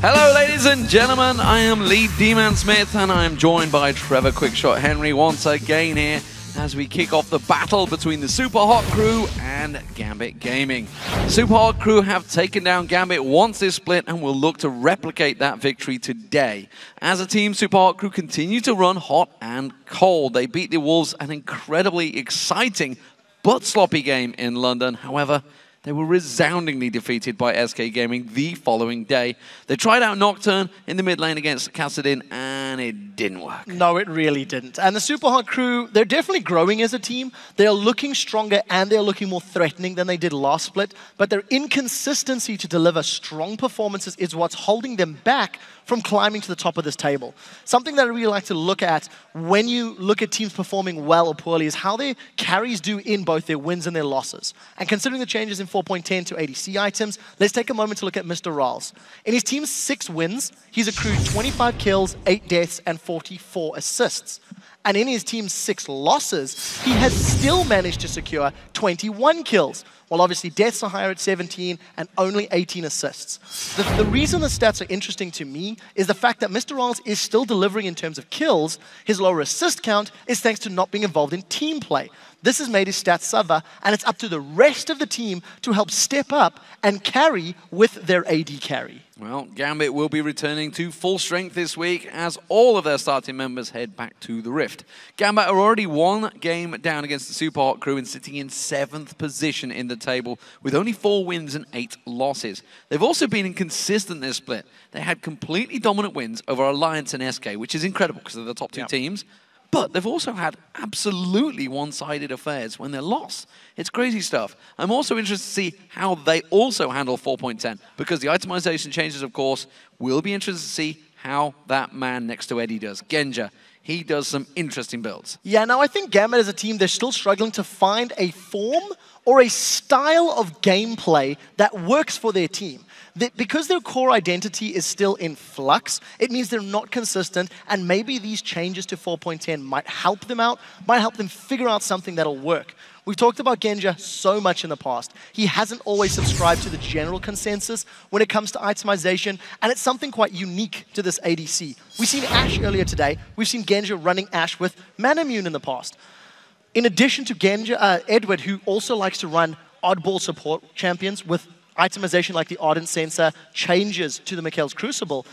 Hello, ladies and gentlemen. I am Lee D-Man Smith, and I am joined by Trevor Quickshot Henry once again here as we kick off the battle between the Super Hot Crew and Gambit Gaming. Super Hot Crew have taken down Gambit once this split and will look to replicate that victory today. As a team, Super Hot Crew continue to run hot and cold. They beat the Wolves, an incredibly exciting but sloppy game in London. However, they were resoundingly defeated by SK Gaming the following day. They tried out Nocturne in the mid lane against Kassadin, and it didn't work. No, it really didn't. And the Super Hot Crew, they're definitely growing as a team. They're looking stronger and they're looking more threatening than they did last split. But their inconsistency to deliver strong performances is what's holding them back from climbing to the top of this table. Something that I really like to look at when you look at teams performing well or poorly is how their carries do in both their wins and their losses. And considering the changes in 4.10 to ADC items, let's take a moment to look at Mr. Ralls. In his team's 6 wins, he's accrued 25 kills, 8 deaths, and 44 assists. And in his team's 6 losses, he has still managed to secure 21 kills, while obviously deaths are higher at 17 and only 18 assists. The reason the stats are interesting to me is the fact that Mr. Ralls is still delivering in terms of kills. His lower assist count is thanks to not being involved in team play. This has made his stats suffer, and it's up to the rest of the team to help step up and carry with their AD carry. Well, Gambit will be returning to full strength this week as all of their starting members head back to the Rift. Gambit are already 1 game down against the Super Hot Crew and sitting in 7th position in the table with only 4 wins and 8 losses. They've also been inconsistent this split. They had completely dominant wins over Alliance and SK, which is incredible because they're the top 2 teams. But they've also had absolutely one-sided affairs when they're lost. It's crazy stuff. I'm also interested to see how they also handle 4.10, because the itemization changes, of course, will be interested to see how that man next to Eddie does. Genja, he does some interesting builds. Yeah, now I think Gambit as a team, they're still struggling to find a form or a style of gameplay that works for their team. Because their core identity is still in flux, it means they're not consistent, and maybe these changes to 4.10 might help them out, might help them figure out something that'll work. We've talked about Genja so much in the past. He hasn't always subscribed to the general consensus when it comes to itemization, and it's something quite unique to this ADC. We've seen Ashe earlier today. We've seen Genja running Ashe with Manamune in the past. In addition to Genja, Edward, who also likes to run oddball support champions with itemization like the Ardent Sensor, changes to the Mikael's Crucible,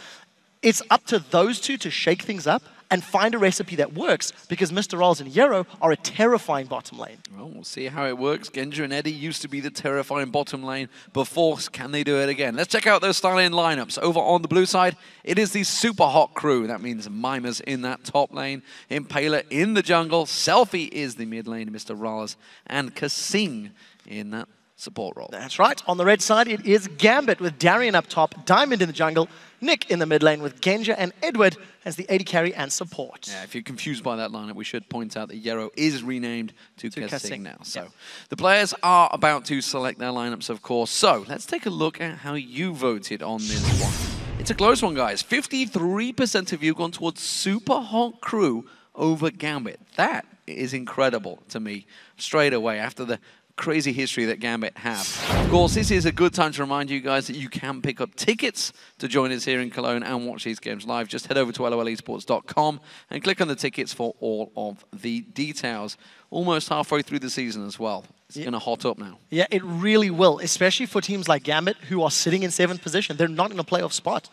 it's up to those two to shake things up and find a recipe that works, because Mr. Ralls and Yero are a terrifying bottom lane. Well, we'll see how it works. Genja and Eddie used to be the terrifying bottom lane before. Can they do it again? Let's check out those starting lineups. Over on the blue side, it is the Super Hot Crew. That means Mimers in that top lane, Impaler in the jungle, Selfie is the mid lane, Mr. Ralls, and Kasing in that support role. That's right. On the red side, it is Gambit with Darien up top, Diamond in the jungle, Nick in the mid lane with Genja and Edward as the AD carry and support. Yeah, if you're confused by that lineup, we should point out that Yero is renamed to Kasing now. So the players are about to select their lineups, of course. So let's take a look at how you voted on this one. It's a close one, guys. 53% of you gone towards Super Hot Crew over Gambit. That is incredible to me straight away after the crazy history that Gambit have. Of course, this is a good time to remind you guys that you can pick up tickets to join us here in Cologne and watch these games live. Just head over to lolesports.com and click on the tickets for all of the details. Almost halfway through the season as well. It's going to hot up now. Yeah, it really will, especially for teams like Gambit who are sitting in 7th position. They're not in a playoff spot.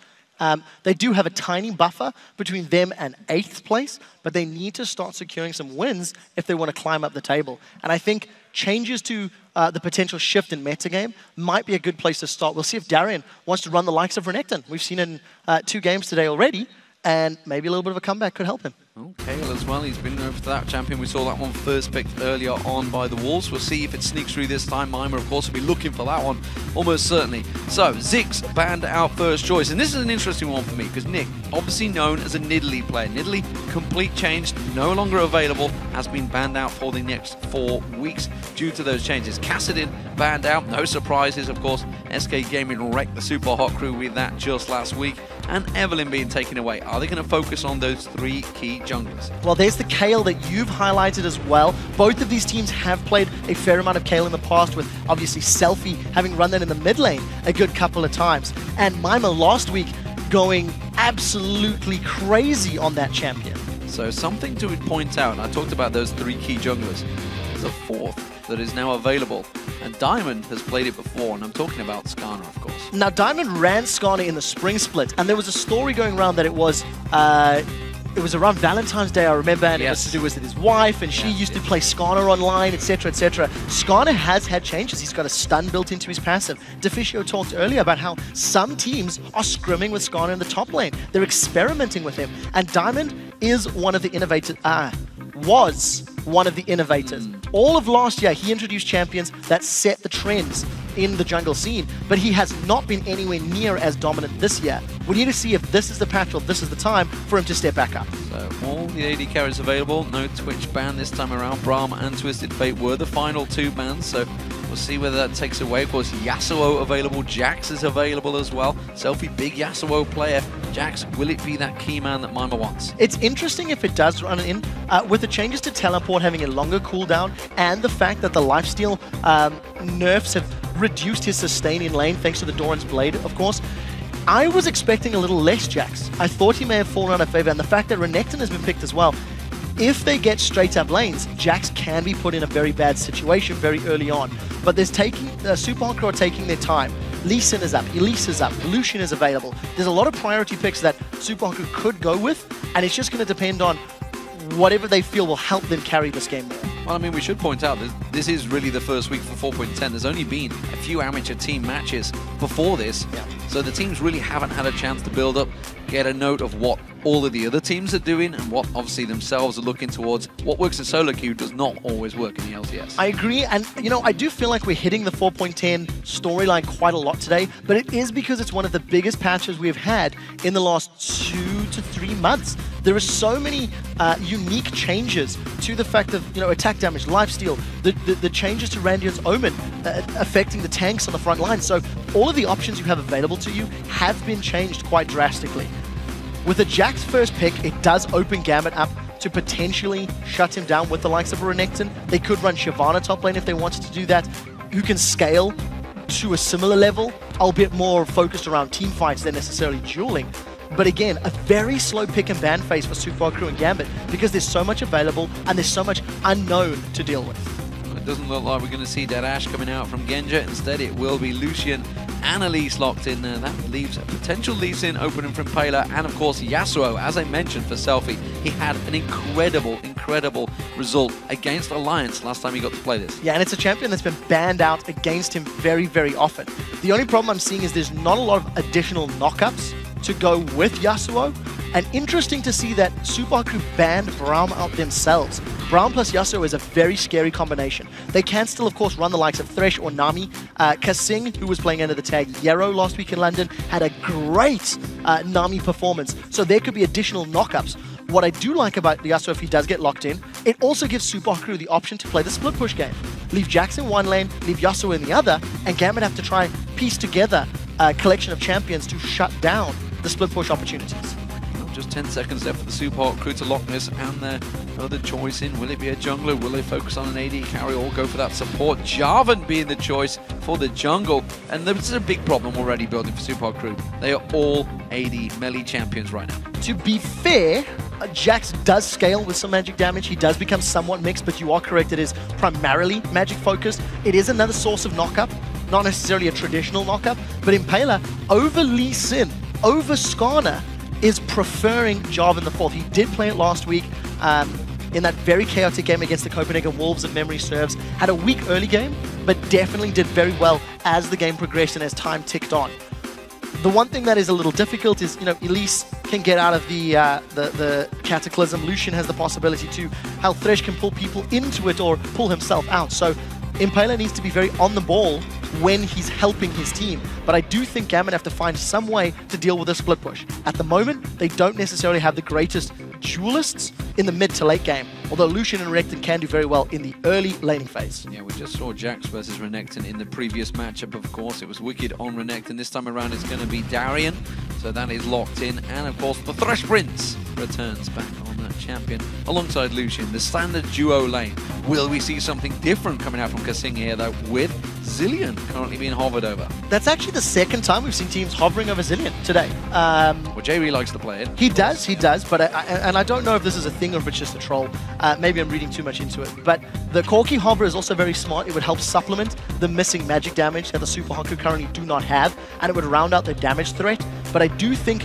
They do have a tiny buffer between them and 8th place, but they need to start securing some wins if they want to climb up the table. And I think changes to the potential shift in metagame might be a good place to start. We'll see if Darien wants to run the likes of Renekton. We've seen it in 2 games today already, and maybe a little bit of a comeback could help him. Kayle as well, he's been over to that champion. We saw that one first picked earlier on by the Wolves. We'll see if it sneaks through this time. Mimer, of course, will be looking for that one, almost certainly. So, Ziggs banned out first choice. And this is an interesting one for me, because Nick, obviously known as a Nidalee player. Nidalee, complete changed, no longer available, has been banned out for the next 4 weeks due to those changes. Kassadin banned out, no surprises, of course. SK Gaming wrecked the Super Hot Crew with that just last week. And Evelynn being taken away. Are they going to focus on those 3 key junglers? Well, there's the Kayle that you've highlighted as well. Both of these teams have played a fair amount of Kayle in the past, with obviously Selfie having run that in the mid lane a good couple of times. And Mimer last week going absolutely crazy on that champion. So something to point out, and I talked about those 3 key junglers. There's a 4th that is now available, and Diamond has played it before, and I'm talking about Skarner, of course. Now, Diamond ran Skarner in the spring split, and there was a story going around that it was around Valentine's Day, I remember, and it was to do with his wife, and she used to play Skarner online, etc., etc. Skarner has had changes. He's got a stun built into his passive. Deficio talked earlier about how some teams are scrimming with Skarner in the top lane. They're experimenting with him, and Diamond is one of the innovators. Was one of the innovators. All of last year, he introduced champions that set the trends in the jungle scene, but he has not been anywhere near as dominant this year. We need to see if this is the patch or this is the time for him to step back up. So all the AD carries available, no Twitch ban this time around. Braum and Twisted Fate were the final 2 bans, so we'll see whether that takes away. Of course, Yasuo available, Jax is available as well. Selfie, big Yasuo player. Jax, will it be that key man that Mima wants? It's interesting if it does run in, with the changes to teleport having a longer cooldown and the fact that the lifesteal nerfs have reduced his sustain in lane thanks to the Doran's Blade, of course. I was expecting a little less Jax. I thought he may have fallen out of favor, and the fact that Renekton has been picked as well. If they get straight up lanes, Jax can be put in a very bad situation very early on. But there's Super Hot Crew are taking their time. Lee Sin is up, Elise is up, Lucian is available. There's a lot of priority picks that Super Hot Crew could go with, and it's just going to depend on whatever they feel will help them carry this game more. Well, I mean, we should point out that this is really the first week for 4.10. There's only been a few amateur team matches before this, so the teams really haven't had a chance to build up, get a note of what all of the other teams are doing and what obviously themselves are looking towards. What works in solo queue does not always work in the LCS. I agree, and you know, I do feel like we're hitting the 4.10 storyline quite a lot today, but it is because it's one of the biggest patches we've had in the last 2 to 3 months. There are so many unique changes to the fact of, you know, attack damage, lifesteal, the changes to Randian's Omen affecting the tanks on the front line. So all of the options you have available to you have been changed quite drastically. With the Jax first pick, it does open Gambit up to potentially shut him down with the likes of a Renekton. They could run Shyvana top lane if they wanted to do that, who can scale to a similar level, albeit more focused around team fights than necessarily dueling. But again, a very slow pick and ban phase for Super Hot Crew and Gambit because there's so much available and there's so much unknown to deal with. It doesn't look like we're going to see that Ashe coming out from Genja. Instead, it will be Lucian and Elise locked in there. That leaves a potential Lee Sin opening from Pela, and of course Yasuo, as I mentioned for Selfie. He had an incredible result against Alliance last time he got to play this. Yeah, and it's a champion that's been banned out against him very often. The only problem I'm seeing is there's not a lot of additional knockups to go with Yasuo, and interesting to see that Super Hot Crew banned Braum out themselves. Braum plus Yasuo is a very scary combination. They can still, of course, run the likes of Thresh or Nami. Kasing, who was playing under the tag Yarrow last week in London, had a great Nami performance, so there could be additional knockups. What I do like about Yasuo, if he does get locked in, it also gives Super Hot Crew the option to play the split push game. Leave Jax in one lane, leave Yasuo in the other, and Gambit have to try and piece together a collection of champions to shut down the split push opportunities. Just 10 seconds left for the Super Hot Crew to lock this, and their other choice in. Will it be a jungler? Will they focus on an AD carry or go for that support? Jarvan being the choice for the jungle, and this is a big problem already building for Super Hot Crew. They are all AD melee champions right now. To be fair, Jax does scale with some magic damage. He does become somewhat mixed, but you are correct, it is primarily magic focused. It is another source of knockup, not necessarily a traditional knockup, but Impala over Lee Sin, over Skarner, is preferring Jarvan the Fourth. He did play it last week in that very chaotic game against the Copenhagen Wolves, if memory serves. Had a weak early game, but definitely did very well as the game progressed and as time ticked on. The one thing that is a little difficult is, you know, Elise can get out of the Cataclysm. Lucian has the possibility to. How Thresh can pull people into it or pull himself out. So Impala needs to be very on the ball when he's helping his team. But I do think Gambit have to find some way to deal with a split push. At the moment, they don't necessarily have the greatest duelists in the mid to late game, although Lucian and Renekton can do very well in the early laning phase. Yeah, we just saw Jax versus Renekton in the previous matchup, of course. It was Wicked on Renekton. This time around it's going to be Darian, so that is locked in. And of course, the Thresh Prince returns back on champion alongside Lucian, the standard duo lane. Will we see something different coming out from Kasing here, though, with Zilean currently being hovered over? That's actually the second time we've seen teams hovering over Zilean today. Well, Jay really likes to play it. He does, but I don't know if this is a thing or if it's just a troll. Maybe I'm reading too much into it. But the Corki hover is also very smart. It would help supplement the missing magic damage that the Super Haku currently do not have, and it would round out their damage threat. But I do think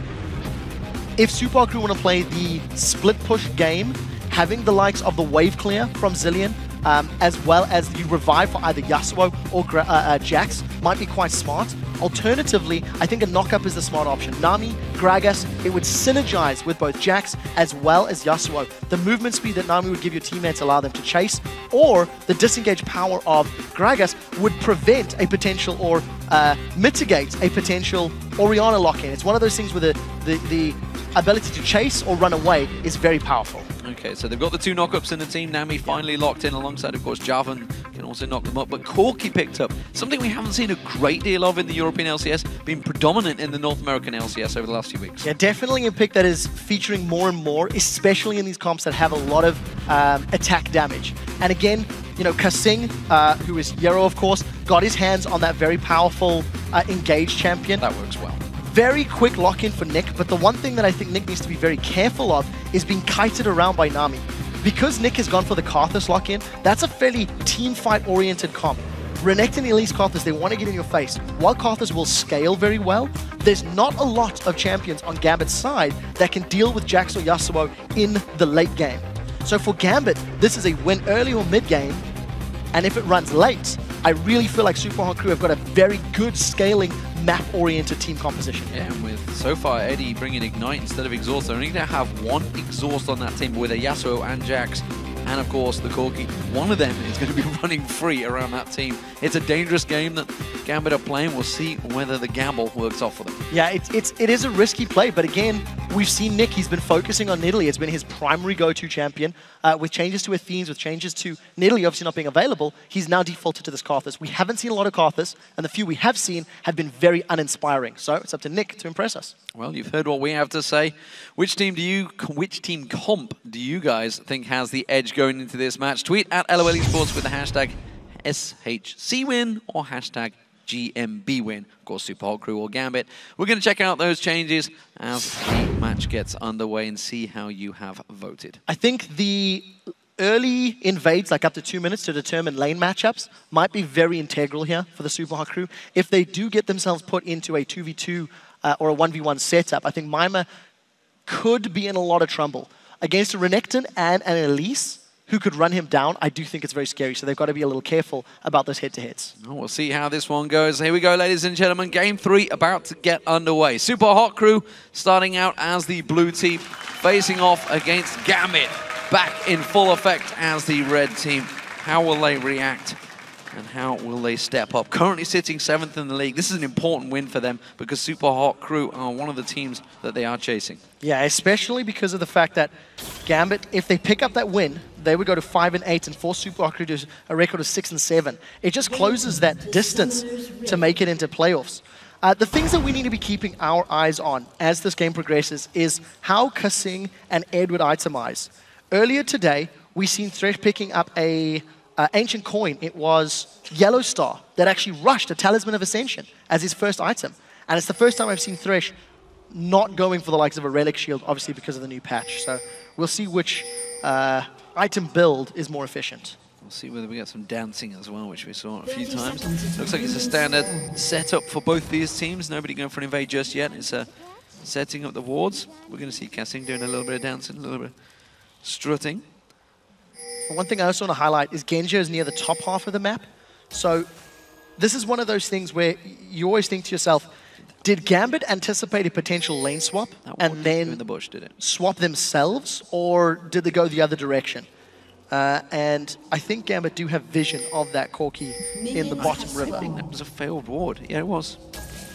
if Super Haku want to play the split push game, having the likes of the wave clear from Zilean, as well as the revive for either Yasuo or Jax might be quite smart. Alternatively, I think a knockup is the smart option. Nami, Gragas, it would synergize with both Jax as well as Yasuo. The movement speed that Nami would give your teammates allow them to chase, or the disengage power of Gragas would prevent a potential or mitigate a potential Orianna lock-in. It's one of those things where the ability to chase or run away is very powerful. Okay, so they've got the two knockups in the team. Nami finally locked in alongside, of course, Jarvan can also knock them up. But Corki picked up something we haven't seen a great deal of in the European LCS, being predominant in the North American LCS over the last few weeks. Yeah, definitely a pick that is featuring more and more, especially in these comps that have a lot of attack damage. And again, you know, Kasing, who is Yero, of course, got his hands on that very powerful Engage champion. That works well. Very quick lock-in for Nick, but the one thing that I think Nick needs to be very careful of is being kited around by Nami. Because Nick has gone for the Karthus lock-in, that's a fairly team fight-oriented comp. Renekton and Elise Karthus, they want to get in your face. While Karthus will scale very well, there's not a lot of champions on Gambit's side that can deal with Jax or Yasuo in the late game. So for Gambit, this is a win early or mid-game, and if it runs late, I really feel like Super Haku have got a very good scaling map-oriented team composition. Yeah, and with so far Eddie bringing Ignite instead of Exhaust, they're only going to have one Exhaust on that team with a Yasuo and Jax. And of course the Corki, one of them is going to be running free around that team. It's a dangerous game that Gambit are playing. We'll see whether the gamble works off for them. Yeah, it is a risky play, but again, we've seen Nick, he's been focusing on Nidalee. It's been his primary go-to champion. With changes to Athenes, with changes to Nidalee obviously not being available, he's now defaulted to this Karthus. We haven't seen a lot of Karthus, and the few we have seen have been very uninspiring. So it's up to Nick to impress us. Well, you've heard what we have to say. Which team comp do you guys think has the edge going into this match? Tweet at LOL Esports with the hashtag SHCWin or hashtag GMBWin. Of course, Super Hot Crew or Gambit. We're going to check out those changes as the match gets underway and see how you have voted. I think the early invades, like up to 2 minutes to determine lane matchups, might be very integral here for the Super Hot Crew. If they do get themselves put into a 2v2 or a 1v1 setup, I think Mima could be in a lot of trouble. Against a Renekton and an Elise, who could run him down, I do think it's very scary. So they've got to be a little careful about those head-to-heads. Oh, we'll see how this one goes. Here we go, ladies and gentlemen. Game 3 about to get underway. Super Hot Crew starting out as the blue team, facing off against Gambit, back in full effect as the red team. How will they react? And how will they step up? Currently sitting 7th in the league. This is an important win for them because Super Hot Crew are one of the teams that they are chasing. Yeah, especially because of the fact that Gambit, if they pick up that win, they would go to 5 and 8 and force Super Hot Crew to a record of 6 and 7. It just closes that distance to make it into playoffs. The things that we need to be keeping our eyes on as this game progresses is how Kasing and Ed would itemize. Earlier today, we seen Thresh picking up a ancient coin. It was Yellow Star that actually rushed a Talisman of Ascension as his first item. And it's the first time I've seen Thresh not going for the likes of a Relic Shield, obviously because of the new patch. So we'll see which item build is more efficient. We'll see whether we get some dancing as well, which we saw a few times. Looks like it's a standard setup for both these teams. Nobody going for an invade just yet. It's setting up the wards. We're going to see Kasing doing a little bit of dancing, a little bit of strutting. One thing I also want to highlight is Genja is near the top half of the map. So this is one of those things where you always think to yourself, did Gambit anticipate a potential lane swap and then in the bush, did it? Swap themselves, or did they go the other direction? And I think Gambit do have vision of that Corki in the bottom river. I think that was a failed ward. Yeah, it was.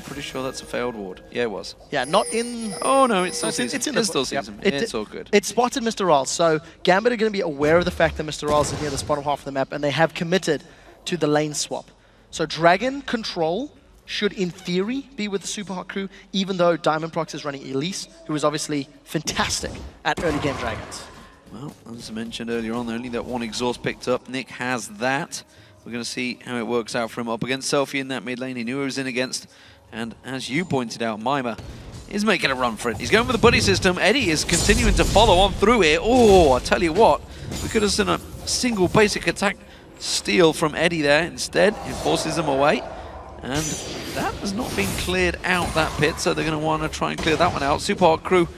Pretty sure that's a failed ward. Yeah, it was. Yeah, not in... Oh, no, it's still season. It's in the still season. Yep. It's all good. It spotted Mr. Ralls. So Gambit are going to be aware of the fact that Mr. Ralls is near the bottom half of the map, and they have committed to the lane swap. So Dragon Control should, in theory, be with the Super Hot Crew, even though Diamond Prox is running Elise, who is obviously fantastic at early game Dragons. Well, as I mentioned earlier on, only that one exhaust picked up. Nick has that. We're going to see how it works out for him up against Selfie in that mid lane. He knew he was in against. And as you pointed out, Mima is making a run for it. He's going with the buddy system. Eddie is continuing to follow on through here. Oh, I tell you what, we could have seen a single basic attack steal from Eddie there. Instead, it forces him away. And that has not been cleared out, that pit, so they're going to want to try and clear that one out. Super Hot Crew,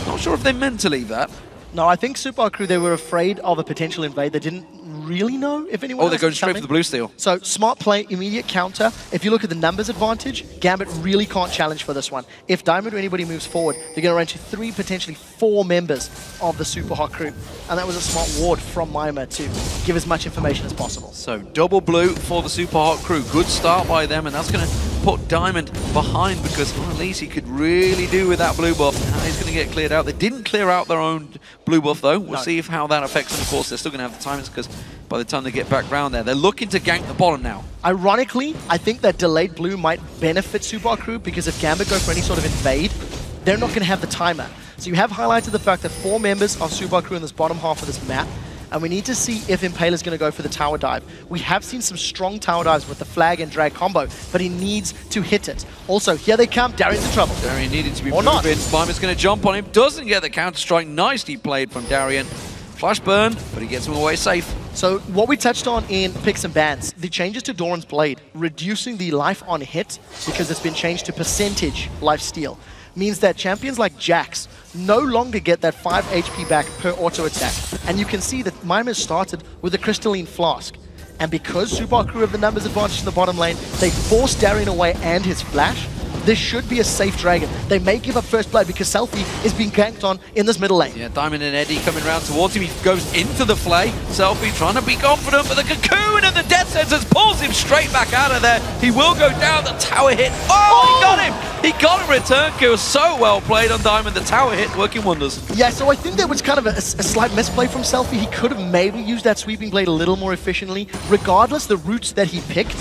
not sure if they meant to leave that. No, I think Super Hot Crew, they were afraid of a potential invade. They didn't really know if anyone they're going straight for the blue steal. So, smart play, immediate counter. If you look at the numbers advantage, Gambit really can't challenge for this one. If Diamond or anybody moves forward, they're going to run into 3, potentially 4 members of the Super Hot Crew. And that was a smart ward from Mima to give as much information as possible. So, double blue for the Super Hot Crew. Good start by them, and that's going to put Diamond behind because well, at least he could really do with that blue buff. Now he's going to get cleared out. They didn't clear out their own blue buff, though. We'll see how that affects them. Of course, they're still going to have the timings because by the time they get back round there, they're looking to gank the bottom now. Ironically, I think that delayed blue might benefit Super Hot Crew because if Gambit go for any sort of invade, they're not going to have the timer. So you have highlighted the fact that 4 members of Super Hot Crew in this bottom half of this map, and we need to see if Impaler's going to go for the tower dive. We have seen some strong tower dives with the flag and drag combo, but he needs to hit it. Also, here they come. Darian's in trouble. Darian needed to be moving. Mima's going to jump on him. Doesn't get the counter-strike. Nicely played from Darian. Flash burn, but he gets him away safe. So what we touched on in picks and bans, the changes to Doran's Blade, reducing the life on hit because it's been changed to percentage life steal, means that champions like Jax no longer get that 5 HP back per auto attack. And you can see that Mima started with a Crystalline Flask. And because Super Hot Crew have the numbers advantage in the bottom lane, they force Darian away and his flash. This should be a safe Dragon. They may give up first blood because Selfie is being ganked on in this middle lane. Yeah, Diamond and Eddie coming around towards him. He goes into the flay. Selfie trying to be confident, but the Cocoon and the Death Sentence pulls him straight back out of there. He will go down. The tower hit. Oh, he got him! He got a return kill. So well played on Diamond. The tower hit working wonders. Yeah, so I think there was kind of a slight misplay from Selfie. He could have maybe used that Sweeping Blade a little more efficiently. Regardless, the routes that he picked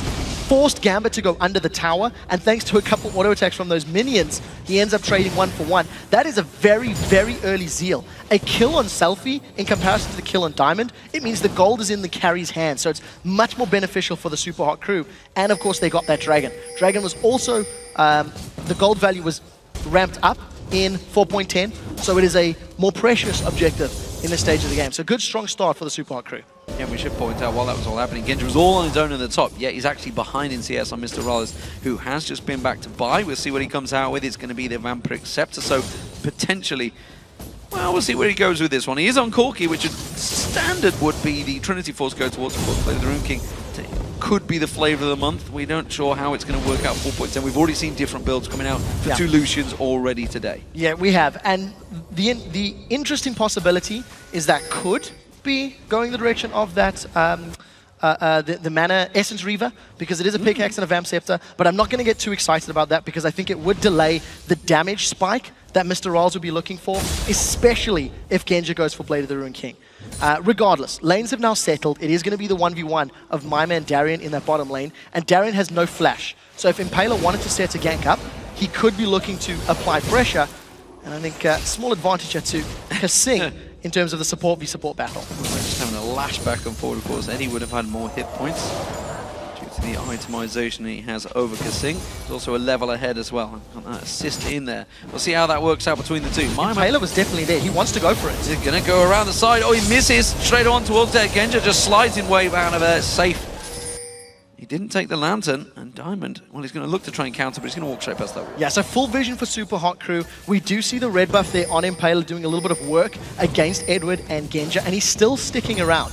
forced Gambit to go under the tower, and thanks to a couple auto attacks from those minions, he ends up trading 1 for 1. That is a very, very early Zeal. A kill on Selfie in comparison to the kill on Diamond, it means the gold is in the carry's hand, so it's much more beneficial for the Super Hot Crew. And of course, they got that Dragon. Dragon was also, the gold value was ramped up in 4.10, so it is a more precious objective in this stage of the game. So good, strong start for the Super Hot Crew. Yeah, we should point out while that was all happening, Genji was all on his own at the top, yet he's actually behind in CS on Mr. Rollers, who has just been back to buy. We'll see what he comes out with. It's going to be the Vampiric Scepter, so potentially, well, we'll see where he goes with this one. He is on Corki, which is standard would be the Trinity Force go towards Play of the Rune King. Could be the flavor of the month. We don't sure how it's going to work out 4.10. We've already seen different builds coming out for 2 Lucians already today. Yeah, we have. And the interesting possibility is that could be going the direction of that the Mana Essence Reaver, because it is a pickaxe and a Vamp Scepter, but I'm not going to get too excited about that because I think it would delay the damage spike that Mr. Rolls would be looking for, especially if Genji goes for Blade of the Rune King. Regardless, lanes have now settled. It is going to be the 1v1 of Mima and Darian in that bottom lane, and Darian has no flash. So if Impaler wanted to set a gank up, he could be looking to apply pressure, and I think small advantage here to Kasing in terms of the support v support battle. We're just having a lash back and forward, of course. Eddie would have had more hit points due to the itemization he has over Kasing. There's also a level ahead as well. Got that assist in there. We'll see how that works out between the two. Taylor was definitely there. He wants to go for it. He's going to go around the side. Oh, he misses. Straight on towards there. Genja just slides in wave out of there. Safe. He didn't take the Lantern, and Diamond, well, he's going to look to try and counter, but he's going to walk straight past that wall. Yeah, so full vision for Super Hot Crew. We do see the red buff there on Impaler doing a little bit of work against Edward and Genja, and he's still sticking around.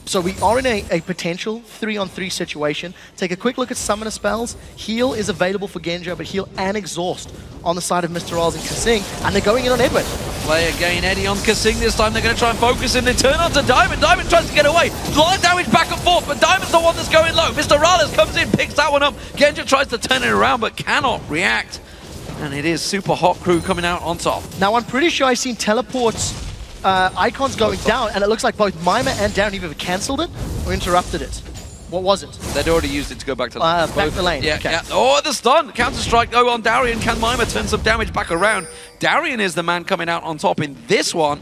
So we are in a potential 3-on-3 situation. Take a quick look at Summoner spells. Heal is available for Genja, but heal and exhaust on the side of Mr. Rolls and Kasing, and they're going in on Edward. Play again, Eddie on Kasing this time. They're going to try and focus him. They turn on to Diamond. Diamond tries to get away. A lot of damage back and forth, but Diamond's the one that's going low. Mr. Rales comes in, picks that one up. Genja tries to turn it around, but cannot react. And it is Super Hot Crew coming out on top. Now, I'm pretty sure I've seen teleports icons going down, and it looks like both Mima and Darren either cancelled it or interrupted it. What was it? They'd already used it to go back to back the lane. Yeah, okay. Yeah. Oh, the stun! Counter-strike though on Darian. Can Mima turn some damage back around? Darian is the man coming out on top in this one.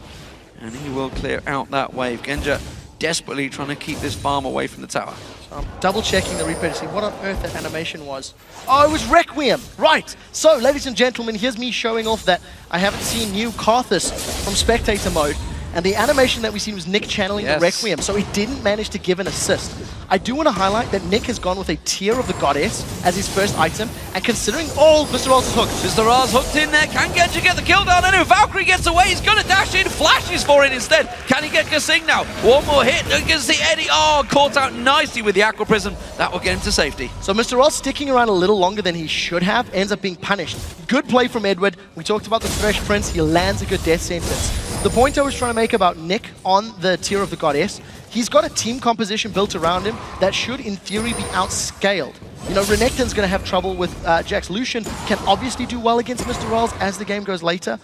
and he will clear out that wave. Genja desperately trying to keep this farm away from the tower. So I'm double checking the replay to see what on earth that animation was. Oh, it was Requiem. Right. So, ladies and gentlemen, here's me showing off that I haven't seen new Karthus from spectator mode. And the animation that we seen was Nick channeling the Requiem, so he didn't manage to give an assist. I do want to highlight that Nick has gone with a Tear of the Goddess as his first item, and considering Mr. Raz is hooked. Mr. Raz hooked in there. Can Genja get the kill down? And if Valkyrie gets away, he's going to dash in. Flashes for it instead. Can he get Gasing now? One more hit. You can see Eddie. Oh, caught out nicely with the Aqua Prism. That will get him to safety. So Mr. Raz sticking around a little longer than he should have, ends up being punished. Good play from Edward. We talked about the Thresh Prince. He lands a good death sentence. The point I was trying to make about Nick on the Tear of the Goddess, he's got a team composition built around him that should, in theory, be outscaled. You know, Renekton's going to have trouble with Jax. Lucian can obviously do well against Mr. Raz as the game goes later.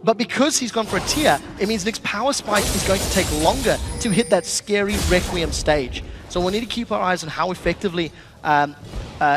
But because he's gone for a Tear, it means Nick's power spike is going to take longer to hit that scary Requiem stage. So we'll need to keep our eyes on how effectively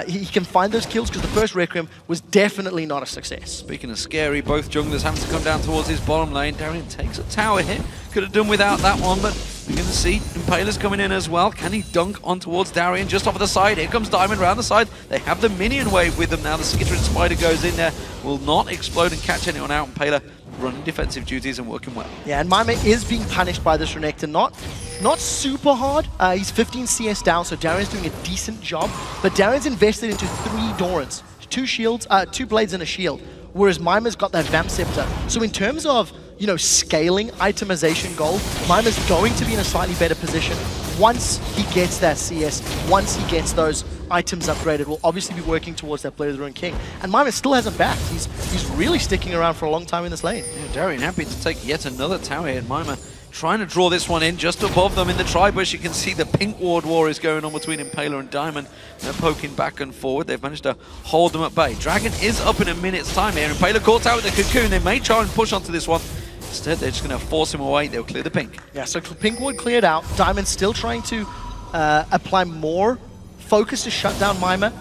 he can find those kills, because the first Requiem was definitely not a success. Speaking of scary, both junglers having to come down towards his bottom lane. Darien takes a tower hit. Could have done without that one, but we're going to see Impaler's coming in as well. Can he dunk on towards Darien just off of the side? Here comes Diamond around the side. They have the minion wave with them now. The Skittering Spider goes in there. Will not explode and catch anyone out. Impaler running defensive duties and working well. Yeah, and Mime is being punished by this Renekton. Not super hard. He's 15 CS down, so Darien's doing a decent job. But Darien's invested into 3 Dorans, 2 shields, 2 blades and a shield, whereas Mimer's got that Vamp Scepter. So in terms of, you know, scaling itemization goal, Mimer's going to be in a slightly better position once he gets that CS, once he gets those items upgraded. We'll obviously be working towards that Blade of the Ruined King. And Mime still hasn't backed. He's really sticking around for a long time in this lane. Yeah, Darien happy to take yet another tower hit. Mime trying to draw this one in just above them in the tri-bush. You can see the pink ward war is going on between Impaler and Diamond. They're poking back and forward. They've managed to hold them at bay. Dragon is up in a minute's time here. Impaler caught out with the cocoon. They may try and push onto this one. Instead, they're just going to force him away. They'll clear the pink. Yeah, so pink ward cleared out. Diamond's still trying to apply more focus to shut down Mime.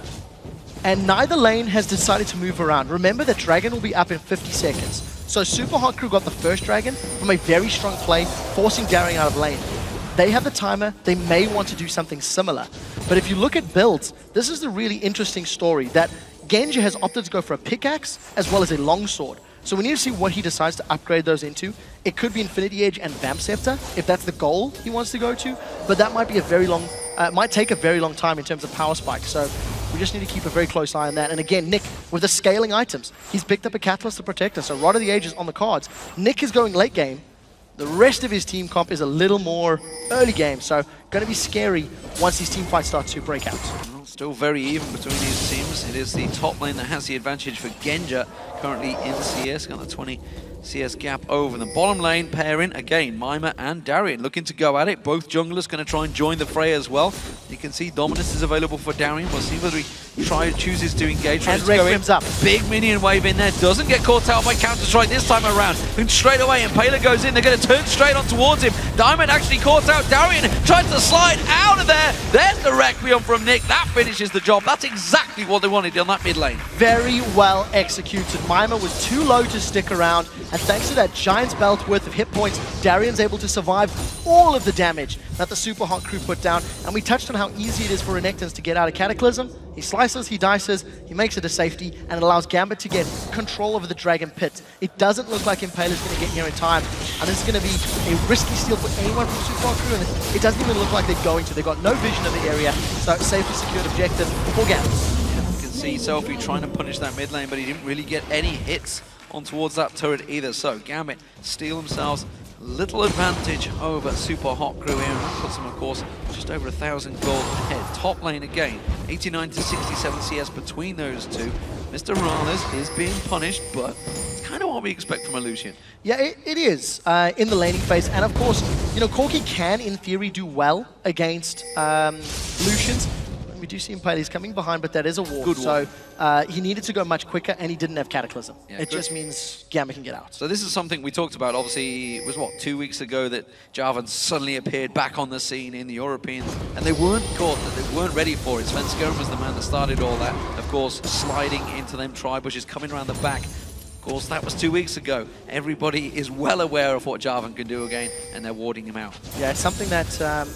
And neither lane has decided to move around. Remember that Dragon will be up in 50 seconds. So Super Hot Crew got the first Dragon from a very strong play, forcing Darien out of lane. They have the timer. They may want to do something similar. But if you look at builds, this is the really interesting story that Genja has opted to go for a pickaxe as well as a longsword. So we need to see what he decides to upgrade those into. It could be Infinity Edge and Vamp Scepter, if that's the goal he wants to go to. But that might be a very long, might take a very long time in terms of power spike. So we just need to keep a very close eye on that. And again, Nick, with the scaling items, he's picked up a Catalyst to protect us. So Rod of the Ages on the cards. Nick is going late game. The rest of his team comp is a little more early game. So going to be scary once these team fights start to break out. Well, still very even between these teams. It is the top lane that has the advantage for Genja, currently in CS, got a 20 CS gap over the bottom lane pairing. Again, Mime and Darien looking to go at it. Both junglers going to try and join the fray as well. You can see Dominus is available for Darien. We'll see whether he chooses to engage. And Requiem's up. Big minion wave in there. Doesn't get caught out by Counter-Strike this time around. And straight away, Impaler goes in. They're going to turn straight on towards him. Diamond actually caught out. Darien tries to slide out of there. There's the Requiem from Nick. That finishes the job. That's exactly what they wanted on that mid lane. Very well executed. Mime was too low to stick around. And thanks to that Giant's Belt worth of hit points, Darien's able to survive all of the damage that the Super Hot Crew put down. And we touched on how easy it is for Renekton to get out of Cataclysm. He slices, he dices, he makes it a safety, and it allows Gambit to get control over the Dragon Pit. It doesn't look like Impaler's going to get here in time, and this is going to be a risky steal for anyone from Super Hot Crew, and it doesn't even look like they're going to. They've got no vision of the area, so safely secured objective for Gambit. Yeah, you can see Selfie trying to punish that mid lane, but he didn't really get any hits on towards that turret either. So Gambit steal themselves little advantage over Super Hot Crew here, and that puts them, of course, just over 1,000 gold ahead. Top lane again, 89 to 67 CS between those two. Mr. Morales is being punished, but it's kind of what we expect from a Lucian. Yeah, it is in the laning phase, and of course, you know, Corki can, in theory, do well against Lucians. We do see Impaler, he's coming behind, but that is a ward. Good so he needed to go much quicker, and he didn't have Cataclysm. Yeah, it just means Gambit can get out. So this is something we talked about. Obviously, it was, what, 2 weeks ago that Jarvan suddenly appeared back on the scene in the Europeans, and they weren't caught, they weren't ready for it. Svenskeren was the man that started all that. Of course, sliding into them tri-bushes, coming around the back. course, that was 2 weeks ago. Everybody is well aware of what Jarvan can do again, and they're warding him out. Yeah, it's something that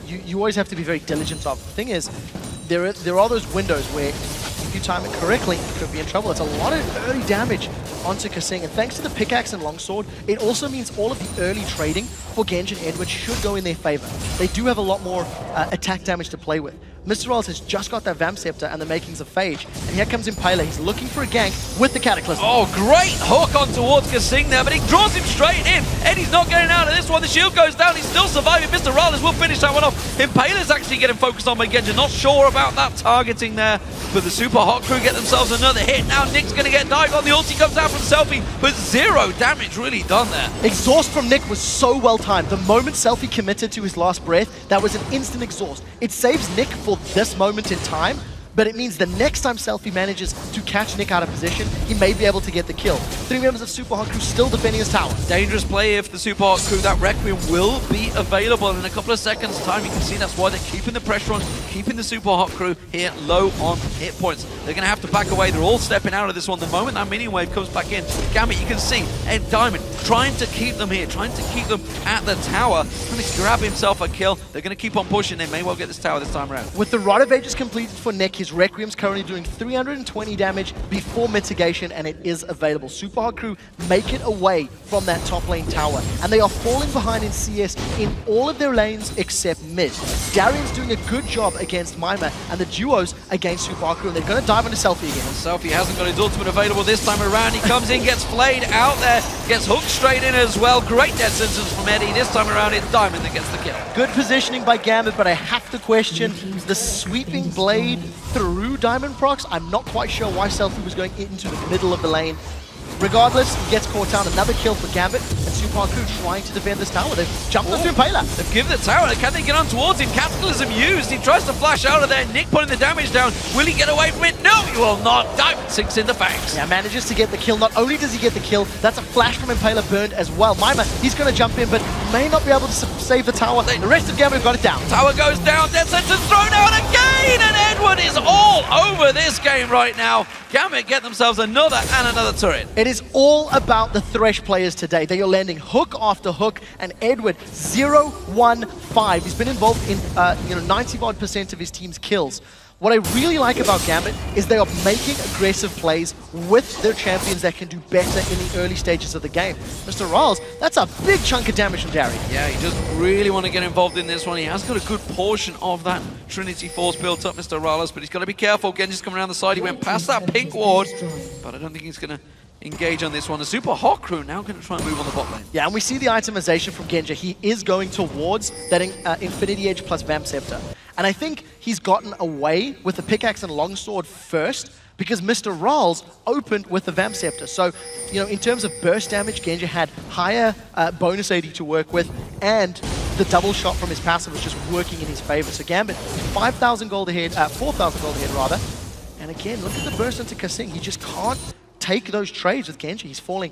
you always have to be very diligent of. The thing is, there are those windows where if you time it correctly, you could be in trouble. It's a lot of early damage onto Kasing, and thanks to the pickaxe and longsword, it also means all of the early trading for Genji and Edward should go in their favor. They do have a lot more attack damage to play with. Mr. Rolls has just got that Vamp Scepter and the makings of Phage, and here comes Impaler. He's looking for a gank with the Cataclysm. Oh, great hook on towards Kasing there, but he draws him straight in. Eddie's not getting out of this one. The shield goes down. He's still surviving. Mr. Rolls will finish that one off. Impaler's actually getting focused on by Genji. Not sure about that targeting there, but the Super Hot Crew get themselves another hit. Now Nick's going to get dived on. The ulti comes out from Selfie, but 0 damage really done there. Exhaust from Nick was so well timed. The moment Selfie committed to his last breath, that was an instant exhaust. It saves Nick for this moment in time, but it means the next time Selfie manages to catch Nick out of position, he may be able to get the kill. 3 members of Super Hot Crew still defending his tower. Dangerous play if the Super Hot Crew. That Requiem will be available in a couple of seconds' time. You can see that's why they're keeping the pressure on, keeping the Super Hot Crew here low on hit points. They're going to have to back away. They're all stepping out of this one. The moment that minion wave comes back in, Gambit, you can see Ed Diamond trying to keep them here, trying to keep them at the tower, trying to grab himself a kill. They're going to keep on pushing. They may well get this tower this time around. With the Rod of Ages completed for Nick, his Requiem's currently doing 320 damage before mitigation, and it is available. Super Hot Crew make it away from that top lane tower, and they are falling behind in CS in all of their lanes except mid. Darian's doing a good job against Mima, and the duos against Super Hot Crew, and they're going to dive into Selfie again. Selfie hasn't got his ultimate available this time around. He comes in, gets flayed out there, gets hooked straight in as well. Great death sentence from Eddie. This time around, it's Diamond that gets the kill. Good positioning by Gambit, but I have to question the sweeping blade through Diamond procs. I'm not quite sure why Selfie was going into the middle of the lane. Regardless, he gets caught down. Another kill for Gambit, and Super Hot Crew trying to defend this tower. They've jumped onto Impaler. They've given the tower. Can they get on towards him? Cataclysm used. He tries to flash out of there. Nick putting the damage down. Will he get away from it? No, he will not. Diamond sinks in the banks. Yeah, manages to get the kill. Not only does he get the kill, that's a flash from Impaler burned as well. Mima, he's going to jump in, but may not be able to save the tower. The rest of Gambit have got it down. Tower goes down. Death sentence thrown out again, and Edward is all over this game right now. Gambit get themselves another and another turret. It is all about the Thresh players today. They are landing hook after hook, and Edward 0-1-5. He's been involved in 90% of his team's kills. What I really like about Gambit is they are making aggressive plays with their champions that can do better in the early stages of the game. Mr. Riles, that's a big chunk of damage from Darian. Yeah, he does really want to get involved in this one. He has got a good portion of that Trinity Force built up, Mr. Riles, but he's got to be careful. Genji's coming around the side. He went past that pink ward, but I don't think he's going to engage on this one. The Super Hot Crew now going to try and move on the bot lane. Yeah, and we see the itemization from Genji. He is going towards that Infinity Edge plus Vamp Scepter. And I think he's gotten away with the pickaxe and longsword first because Mr. Rawls opened with the Vamp Scepter. So, in terms of burst damage, Genji had higher bonus AD to work with, and the double shot from his passive was just working in his favor. So Gambit, 5,000 gold ahead, 4,000 gold ahead rather. And again, look at the burst into Kasing. He just can't take those trades with Genji. He's falling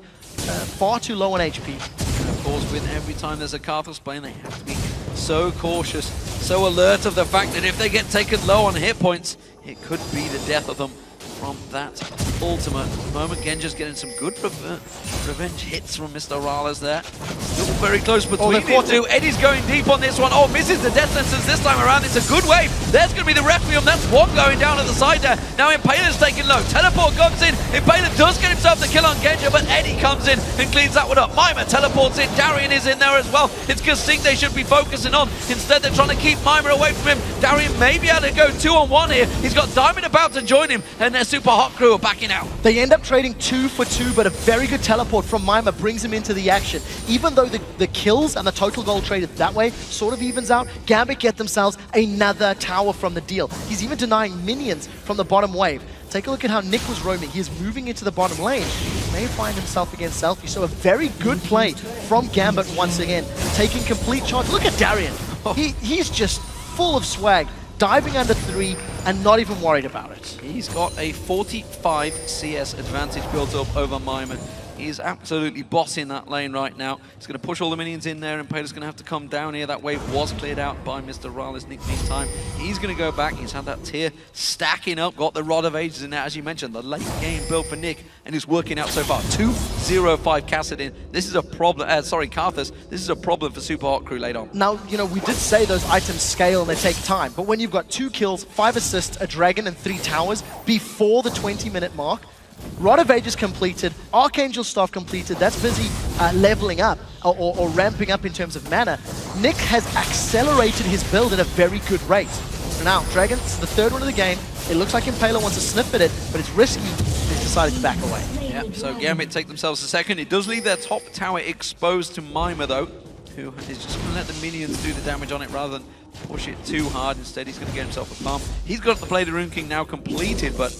far too low on HP. And of course, with every time there's a Karthus playing, they have to be so cautious, so alert of the fact that if they get taken low on hit points, it could be the death of them from that ultimate. At the moment, Genji's getting some good revenge hits from Mr. Rales there. Still very close between the two. Eddie's going deep on this one. Oh, misses the death sentence this time around. It's a good wave. There's going to be the Requiem. That's one going down at the side there. Now Impaler's taking low. Teleport comes in. Impaler does get himself the kill on Genji, but Eddie comes in and cleans that one up. Mima teleports in. Darian is in there as well. It's Kasing they should be focusing on. Instead, they're trying to keep Mima away from him. Darian may be able to go 2-on-1 here. He's got Diamond about to join him, and their Super Hot Crew are backing out. They end up trading 2 for 2, but a very good teleport from Mima brings him into the action. Even though the kills and the total gold traded that way sort of evens out, Gambit get themselves another tower from the deal. He's even denying minions from the bottom wave. Take a look at how Nick was roaming. He is moving into the bottom lane. He may find himself against Selfie. So a very good play from Gambit once again. Taking complete charge. Look at Darian. He's just full of swag. Diving under 3 and not even worried about it. He's got a 45 CS advantage built up over Mima. He's absolutely bossing that lane right now. He's going to push all the minions in there, and Impala's going to have to come down here. That wave was cleared out by Mr. Rallis Nick meantime. He's going to go back. He's had that tier stacking up, got the Rod of Ages in there, as you mentioned, the late game build for Nick, and it's working out so far. 2-0-5 Kassadin. This is a problem, Karthus, this is a problem for Super Hot Crew late on. Now, you know, we did say those items scale and they take time, but when you've got 2 kills, 5 assists, a dragon, and 3 towers before the 20-minute mark, Rod of Ages completed, Archangel Staff completed, that's busy leveling up or ramping up in terms of mana. Nick has accelerated his build at a very good rate. So now, Dragon, it's the 3rd one of the game. It looks like Impala wants to sniff at it, but it's risky. He's decided to back away. Yeah, so Gambit take themselves a second. It does leave their top tower exposed to Mima, though, who is just going to let the minions do the damage on it rather than push it too hard. Instead, he's going to get himself a farm. He's got the Play the Rune King now completed, but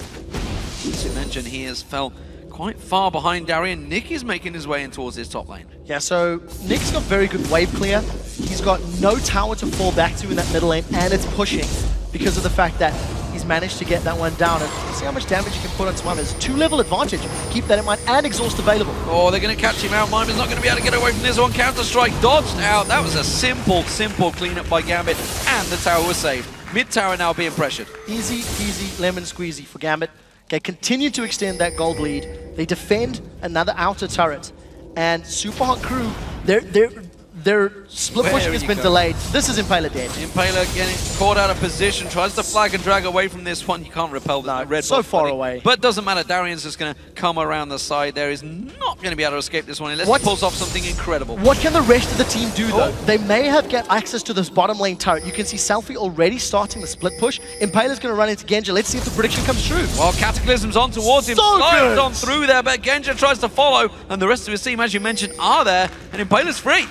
as you mentioned, he has fell quite far behind Darian. Nick is making his way in towards his top lane. Yeah, so Nick's got very good wave clear. He's got no tower to fall back to in that middle lane, and it's pushing because of the fact that he's managed to get that one down. And see how much damage you can put on Mima. There's a 2-level advantage. Keep that in mind. And exhaust available. Oh, they're going to catch him out. Mima's not going to be able to get away from this one. Counter-Strike dodged out. That was a simple cleanup by Gambit. And the tower was saved. Mid-tower now being pressured. Easy peasy lemon squeezy for Gambit. Okay, continue to extend that gold lead. They defend another outer turret. And Super Hot Crew, their split pushing has been delayed. This is Impala dead. Impala getting caught out of position, tries to flag and drag away from this one. You can't repel the red so buff, far buddy. away. But doesn't matter. Darian's just going to come around the side there. He's not going to be able to escape this one unless he pulls off something incredible. What can the rest of the team do, though? They may have get access to this bottom lane turret. You can see Selfie already starting the split push. Impala's going to run into Genja. Let's see if the prediction comes true. Well, Cataclysm's on towards him. Slides on through there, but Genja tries to follow. And the rest of his team, as you mentioned, are there. And Impala's free.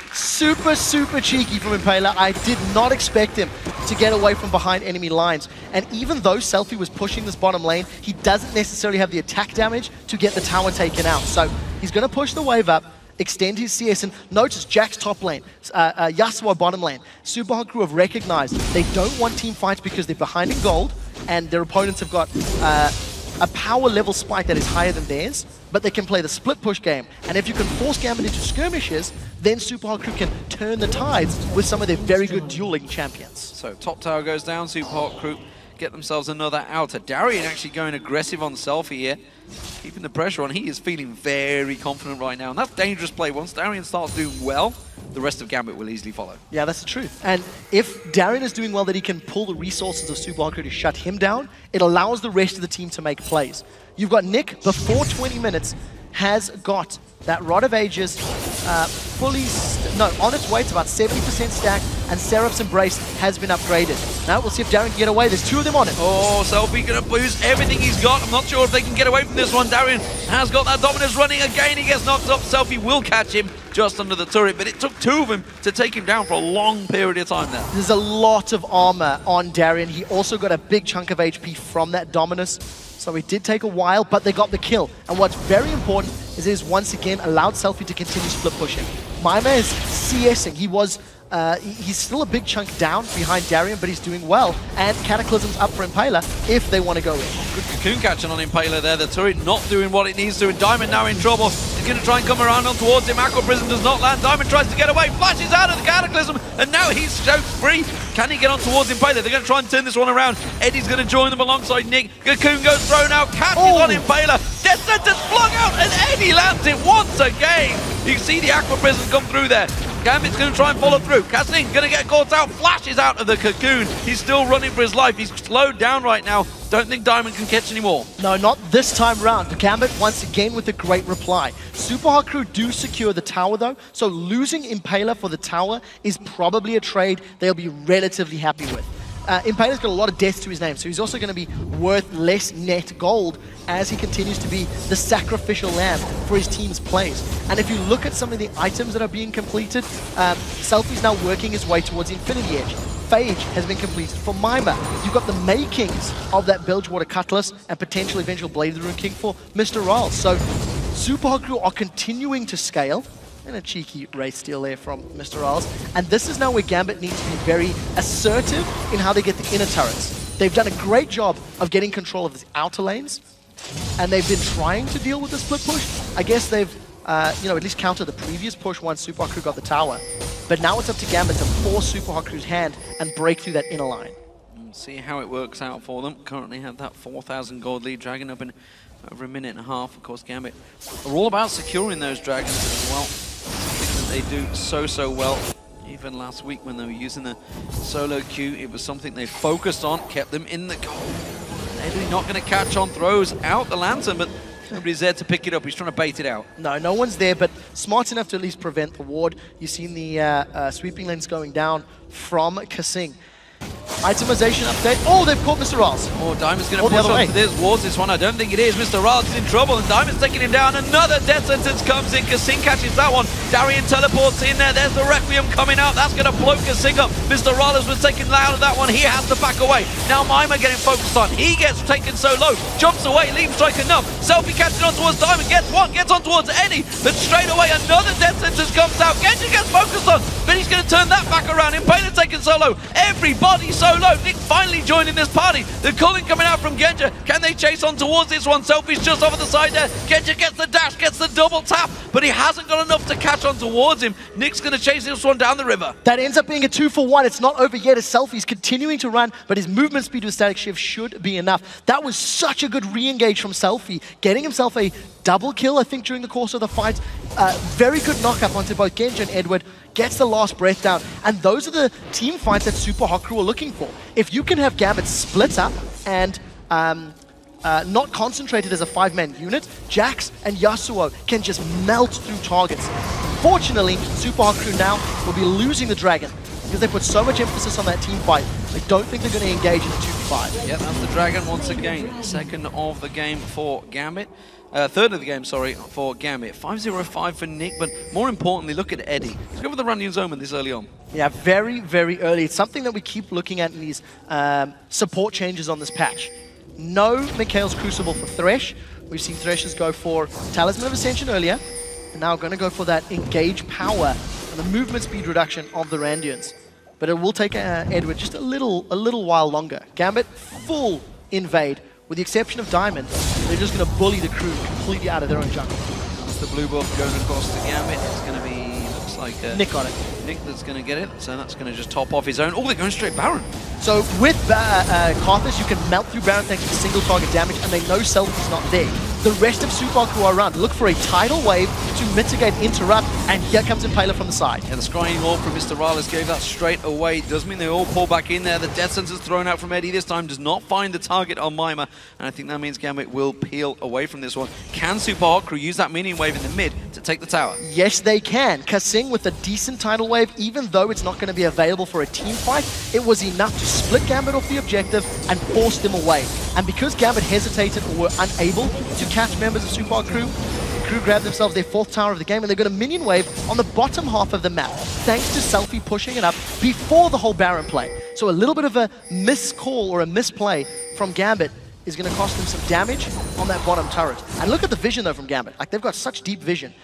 Super cheeky from Impala. I did not expect him to get away from behind enemy lines. And even though Selfie was pushing this bottom lane, he doesn't necessarily have the attack damage to get the tower taken out. So he's going to push the wave up, extend his CS, and notice Jack's top lane, Yasuo bottom lane. Super Hot Crew have recognized they don't want team fights because they're behind in gold, and their opponents have got a power level spike that is higher than theirs, but they can play the split push game. And if you can force Gambit into skirmishes, then Super Hot Crew can turn the tides with some of their very good dueling champions. So top tower goes down, Super Hot Crew get themselves another outer. Darian actually going aggressive on Selfie here, keeping the pressure on. He is feeling very confident right now, and that's dangerous play. Once Darian starts doing well, the rest of Gambit will easily follow. Yeah, that's the truth. And if Darian is doing well, that he can pull the resources of Super Hot Crew to shut him down, it allows the rest of the team to make plays. You've got Nick, before 20 minutes, has got that Rod of Ages on its way to about 70% stack, and Seraph's Embrace has been upgraded. Now we'll see if Darian can get away. There's 2 of them on it. Oh, Selfie gonna boost everything he's got. I'm not sure if they can get away from this one. Darian has got that Dominus running again. He gets knocked up. Selfie will catch him just under the turret, but it took 2 of them to take him down for a long period of time there. There's a lot of armor on Darian. He also got a big chunk of HP from that Dominus. So it did take a while, but they got the kill. And what's very important is it is once again allowed Selfie to continue split pushing. Mima is CSing. He's still a big chunk down behind Darian, but he's doing well. And Cataclysm's up for Impala if they want to go in. Good cocoon catching on Impala there. The turret not doing what it needs to, and Diamond now in trouble. He's going to try and come around on towards him. Aqua Prism does not land. Diamond tries to get away, flashes out of the Cataclysm, and now he's choked free. Can he get on towards Impala? They're going to try and turn this one around. Eddie's going to join them alongside Nick. Cocoon goes thrown out, catches on Impala. Death Sentence flung out, and Eddie lands it once again. You can see the Aqua Prism come through there. Gambit's going to try and follow through. Kassadin going to get caught out, flashes out of the cocoon. He's still running for his life. He's slowed down right now. Don't think Diamond can catch anymore. No, not this time round. Gambit once again with a great reply. Super Hot Crew do secure the tower though, so losing Impala for the tower is probably a trade they'll be relatively happy with. Impala's got a lot of death to his name, so he's also going to be worth less net gold as he continues to be the sacrificial lamb for his team's plays. And if you look at some of the items that are being completed, Selfie's now working his way towards Infinity Edge. Phage has been completed for Mima. You've got the makings of that Bilgewater Cutlass and potential eventual Blade of the Rune King for Mr. Ralls. So Super Hot Crew are continuing to scale. And a cheeky race steal there from Mr. Ralls. And this is now where Gambit needs to be very assertive in how they get the inner turrets. They've done a great job of getting control of the outer lanes, and they've been trying to deal with the split push. I guess they've you know, at least counter the previous push once Super Hot Crew got the tower. But now it's up to Gambit to force Super Hot Crew's hand and break through that inner line. We'll see how it works out for them. Currently have that 4,000 gold lead. Dragon up in over a minute and a half. Of course, Gambit are all about securing those dragons as well. Something that they do so well. Even last week when they were using the solo queue, it was something they focused on, kept them in the goal. They're not going to catch on throws out the lantern, but nobody's there to pick it up. He's trying to bait it out. No one's there, but smart enough to at least prevent the ward. You've seen the sweeping lanes going down from Kasing. Itemization update. Oh, they've caught Mr. Raz. Oh, Diamond's going to push on towards this one. I don't think it is. Mr. Raz is in trouble, and Diamond's taking him down. Another death sentence comes in. Kasing catches that one. Darien teleports in there. There's the Requiem coming out. That's going to blow Kasing up. Mr. Raz was taken out of that one. He has to back away. Now Mima getting focused on. He gets taken so low. Jumps away. Leaves strike enough. Selfie catching on towards Diamond. Gets one. Gets on towards Eddie. But straight away, another death sentence comes out. Genji gets focused on. But he's going to turn that back around. Impaler taken so low. Everybody so low. Nick finally joining this party. The calling coming out from Genja. Can they chase on towards this one? Selfie's just over the side there. Genja gets the dash, gets the double tap, but he hasn't got enough to catch on towards him. Nick's going to chase this one down the river. That ends up being a 2-for-1. It's not over yet as Selfie's continuing to run, but his movement speed with Static Shift should be enough. That was such a good re-engage from Selfie, getting himself a double kill, I think, during the course of the fight. Very good knock-up onto both Genja and Edward. Gets the last breath down, and those are the team fights that Super Hot Crew are looking for. If you can have Gambit split up and not concentrated as a 5-man unit, Jax and Yasuo can just melt through targets. Fortunately, Super Hot Crew now will be losing the Dragon because they put so much emphasis on that team fight. I don't think they're going to engage in a 2v5. Yeah, that's the Dragon once again. Second of the game for Gambit. Third of the game, sorry, for Gambit. 5-0-5 for Nick, but more importantly, look at Eddie. He's going for the Randuin's Omen this early on. Yeah, very, very early. It's something that we keep looking at in these support changes on this patch. No Mikael's Crucible for Thresh. We've seen Threshers go for Talisman of Ascension earlier, and now going to go for that Engage Power and the movement speed reduction of the Randuins. But it will take Edward just a little while longer. Gambit, full invade. With the exception of Diamond, they're just going to bully the crew completely out of their own jungle. That's the blue buff going across to Gambit. It's going to be, looks like Nick on it. Nick that's going to get it, so that's going to just top off his own. Oh, they're going straight Baron. So with Karthus, you can melt through Baron thanks to single target damage, and they know Selfie's not there. The rest of Super Hot Crew are around. Look for a tidal wave to mitigate, interrupt, and here comes Impaler from the side. And the scrying orb from Mr. Rallis gave that straight away. Does mean they all pull back in there. The death sentence's thrown out from Eddie this time, does not find the target on Mima, and I think that means Gambit will peel away from this one. Can Super Hot Crew use that minion wave in the mid to take the tower? Yes, they can. Kasing with a decent tidal wave, even though it's not going to be available for a team fight, it was enough to split Gambit off the objective and force them away. And because Gambit hesitated or were unable to catch members of Super Hot Crew, the crew grabbed themselves their 4th tower of the game, and they got a minion wave on the bottom half of the map, thanks to Selfie pushing it up before the whole Baron play. So a little bit of a miscall or a misplay from Gambit is going to cost them some damage on that bottom turret. And look at the vision, though, from Gambit. Like, they've got such deep vision.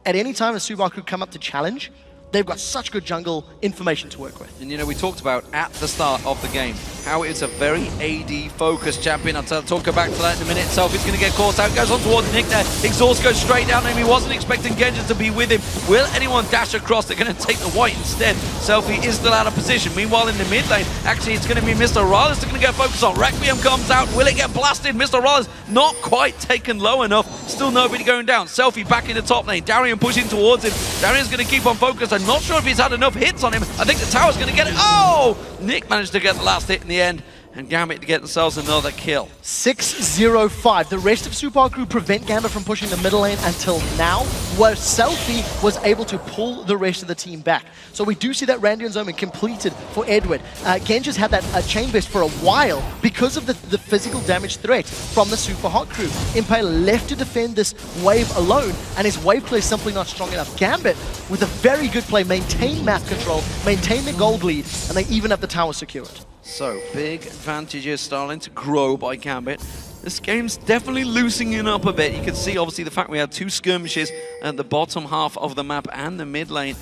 At any time a Super Hot Crew come up to challenge, they've got such good jungle information to work with. And you know, we talked about at the start of the game how it's a very AD-focused champion. I'll talk back to that in a minute. Selfie's going to get caught out, goes on towards Nick there. Exhaust goes straight down him. He wasn't expecting Genja to be with him. Will anyone dash across? They're going to take the white instead. Selfie is still out of position. Meanwhile, in the mid lane, actually, it's going to be Mr. Rallis they're going to get focused on. Requiem comes out. Will it get blasted? Mr. Rallis not quite taken low enough. Still nobody going down. Selfie back in the top lane. Darien pushing towards him. Darien's going to keep on focus. I'm not sure if he's had enough hits on him. I think the tower's going to get it. Oh! Nick managed to get the last hit in the end, and Gambit to get themselves another kill. 6-0-5. The rest of Super Hot Crew prevent Gambit from pushing the middle lane until now, where Selfie was able to pull the rest of the team back. So we do see that Randuin's Omen completed for Edward. Genja's had that chain burst for a while because of the physical damage threat from the Super Hot Crew. Impaler left to defend this wave alone, and his wave play is simply not strong enough. Gambit, with a very good play, maintain map control, maintain the gold lead, and they even have the tower secured. So, big advantages starting to grow by Gambit. This game's definitely loosening up a bit. You can see, obviously, the fact we had 2 skirmishes at the bottom half of the map and the mid lane.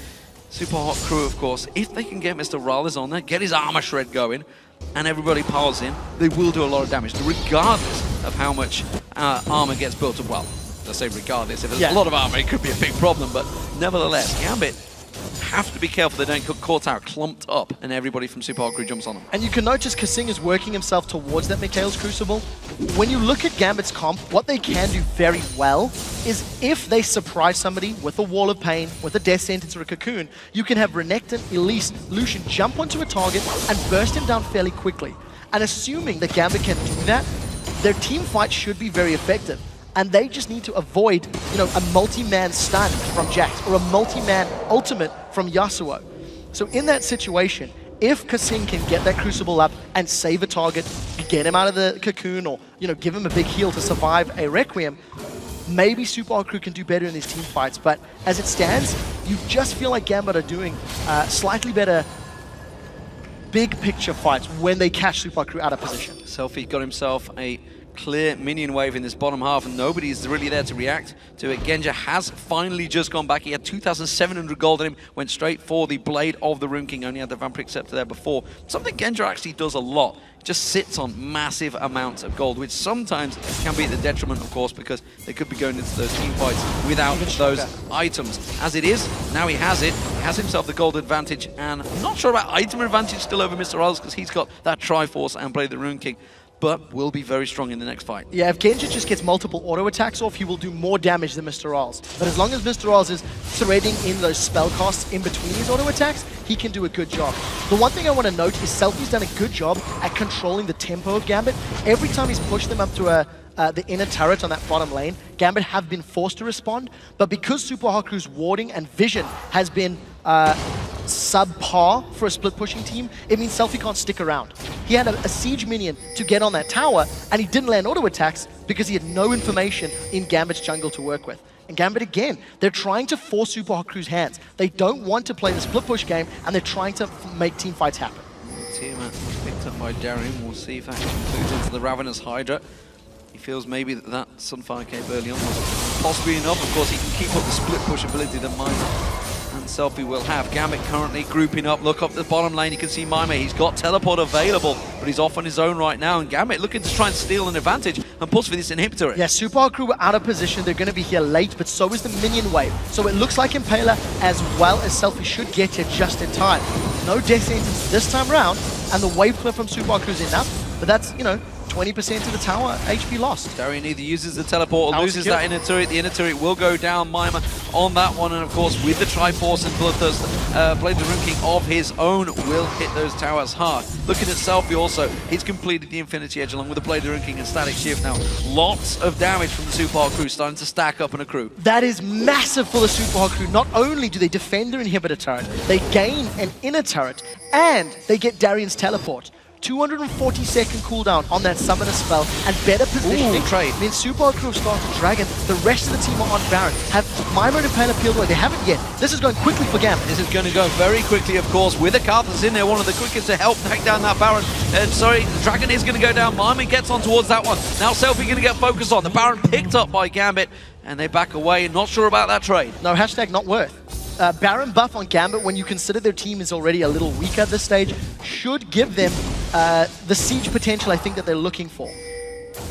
Super Hot Crew, of course, if they can get Mr. Rallis on there, get his armor shred going, and everybody piles in, they will do a lot of damage, regardless of how much armor gets built up well. let's say regardless, if there's a lot of armor, it could be a big problem, but nevertheless, Gambit have to be careful they don't get core tower clumped up and everybody from Super Hot Crew jumps on them. And you can notice Kasing is working himself towards that Mikhail's Crucible. When you look at Gambit's comp, what they can do very well is if they surprise somebody with a Wall of Pain, with a Death Sentence or a Cocoon, you can have Renekton, Elise, Lucian jump onto a target and burst him down fairly quickly. And assuming that Gambit can do that, their team fight should be very effective. And they just need to avoid, you know, a multi-man stun from Jax or a multi-man ultimate from Yasuo. So in that situation, if Kasing can get that Crucible up and save a target, get him out of the Cocoon, or, you know, give him a big heal to survive a Requiem, maybe Super Hot Crew can do better in these team fights. But as it stands, you just feel like Gambit are doing slightly better big picture fights when they catch Super Hot Crew out of position. Selfie got himself a clear minion wave in this bottom half, and nobody's really there to react to it. Genja has finally just gone back. He had 2,700 gold on him, went straight for the Blade of the Rune King, only had the Vampiric Scepter there before. Something Genja actually does a lot. Just sits on massive amounts of gold, which sometimes can be at the detriment, of course, because they could be going into those team fights without those items. As it is, now he has it. He has himself the gold advantage, and I'm not sure about item advantage still over Mr. Riles, because he's got that Triforce and Blade of the Rune King, but will be very strong in the next fight. Yeah, if Genja just gets multiple auto attacks off, he will do more damage than Mr. Riles. But as long as Mr. Riles is threading in those spell casts in between his auto attacks, he can do a good job. The one thing I want to note is Selfie's done a good job at controlling the tempo of Gambit. Every time he's pushed them up to the inner turret on that bottom lane, Gambit have been forced to respond, but because Super Hot Crew's warding and vision has been subpar for a split pushing team, it means Selfie can't stick around. He had a siege minion to get on that tower, and he didn't land auto attacks because he had no information in Gambit's jungle to work with. And Gambit, again, they're trying to force Super Hot Crew's hands. They don't want to play the split push game, and they're trying to make team fights happen. Tiamat picked up by Darien. We'll see if that includes into the Ravenous Hydra. He feels maybe that Sunfire Cape early on was possibly enough. Of course, he can keep up the split push ability that Mima and Selfie will have. Gambit currently grouping up. Look up the bottom lane. You can see Mima. He's got teleport available, but he's off on his own right now. And Gambit looking to try and steal an advantage and push for this inhibitor. Yeah, Super Hot Crew were out of position. They're going to be here late, but so is the minion wave. So it looks like Impaler, as well as Selfie, should get here just in time. No Death Sentence this time round, and the wave clear from Super Hot Crew is enough. But that's, you know, 20% of the tower HP lost. Darien either uses the teleport or loses that inner turret. The inner turret will go down. Mima on that one, and of course with the Triforce and Bloodthirst, Blade of the Rune King of his own will hit those towers hard. Looking at Selfie also, he's completed the Infinity Edge along with the Blade of the Rune King and Static Shift now. Lots of damage from the Super Hot Crew starting to stack up in a crew. That is massive for the Super Hot Crew. Not only do they defend their inhibitor turret, they gain an inner turret, and they get Darien's teleport. 240-second cooldown on that summoner spell, and better positioning means Super Hot Crew have started Dragon. The rest of the team are on Baron. Have Mima and Impaler peeled away? They haven't yet. This is going quickly for Gambit. This is going to go very quickly, of course, with the Karthus in there, one of the quickest to help take down that Baron. Sorry, the Dragon is going to go down. Mima gets on towards that one. Now Selfie going to get focused on. The Baron picked up by Gambit, and they back away. Not sure about that trade. No, hashtag not worth. Baron buff on Gambit, when you consider their team is already a little weak at this stage, should give them the siege potential I think that they're looking for.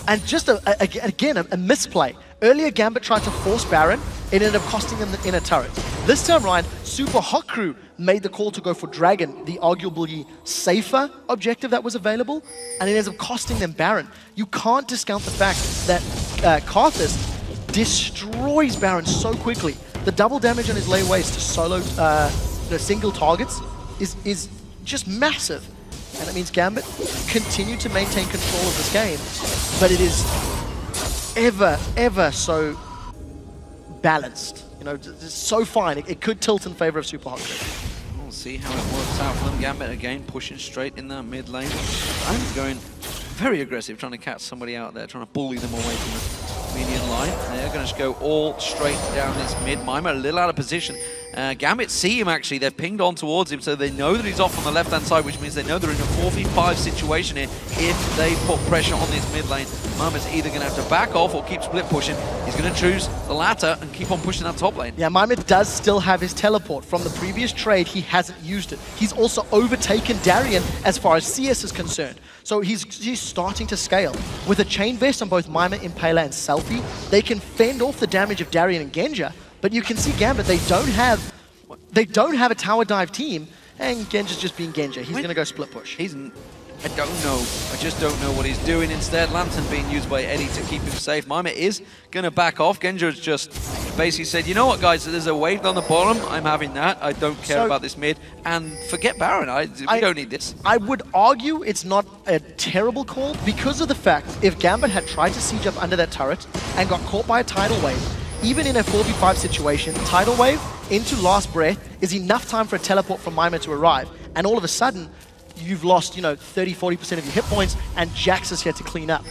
And just, again, a misplay. Earlier, Gambit tried to force Baron. It ended up costing them the inner turret. This time around, Super Hot Crew made the call to go for Dragon, the arguably safer objective that was available, and it ends up costing them Baron. You can't discount the fact that Karthus destroys Baron so quickly. The double damage on his layaways to solo single targets is just massive. And it means Gambit continue to maintain control of this game, but it is ever so balanced. You know, it's so fine. It could tilt in favor of Super Hot Crew. We'll see how it works out for them. Gambit again pushing straight in that mid lane. And going very aggressive, trying to catch somebody out there, trying to bully them away from the minion line. They're going to go all straight down this mid. Mima a little out of position, Gambit see him actually, they've pinged on towards him, so they know that he's off on the left-hand side, which means they know they're in a 4v5 situation here. If they put pressure on this mid lane, Maima's either going to have to back off or keep split pushing. He's going to choose the latter and keep on pushing that top lane. Yeah, Maima does still have his teleport. From the previous trade, he hasn't used it. He's also overtaken Darien as far as CS is concerned. So he's starting to scale. With a chain vest on both Maima, Impaler, and Selfie, they can fend off the damage of Darien and Genja. But you can see Gambit, they don't have a tower dive team, and Genja's just being Genja. He's going to go split push. I don't know. I just don't know what he's doing. Instead, Lantern being used by Eddie to keep him safe. Maima is going to back off. Genja's just basically said, you know what, guys, there's a wave down the bottom. I'm having that. I don't care about this mid. And forget Baron. We don't need this. I would argue it's not a terrible call because of the fact if Gambit had tried to siege up under that turret and got caught by a tidal wave, even in a 4v5 situation, tidal wave into last breath is enough time for a teleport from Maima to arrive. And all of a sudden, you've lost, 30-40% of your hit points, and Jax is here to clean up.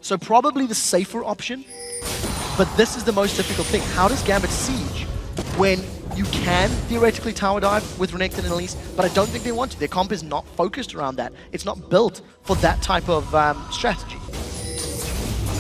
So probably the safer option, but this is the most difficult thing. How does Gambit siege when you can theoretically tower dive with Renekton and Elise, but I don't think they want to. Their comp is not focused around that. It's not built for that type of strategy.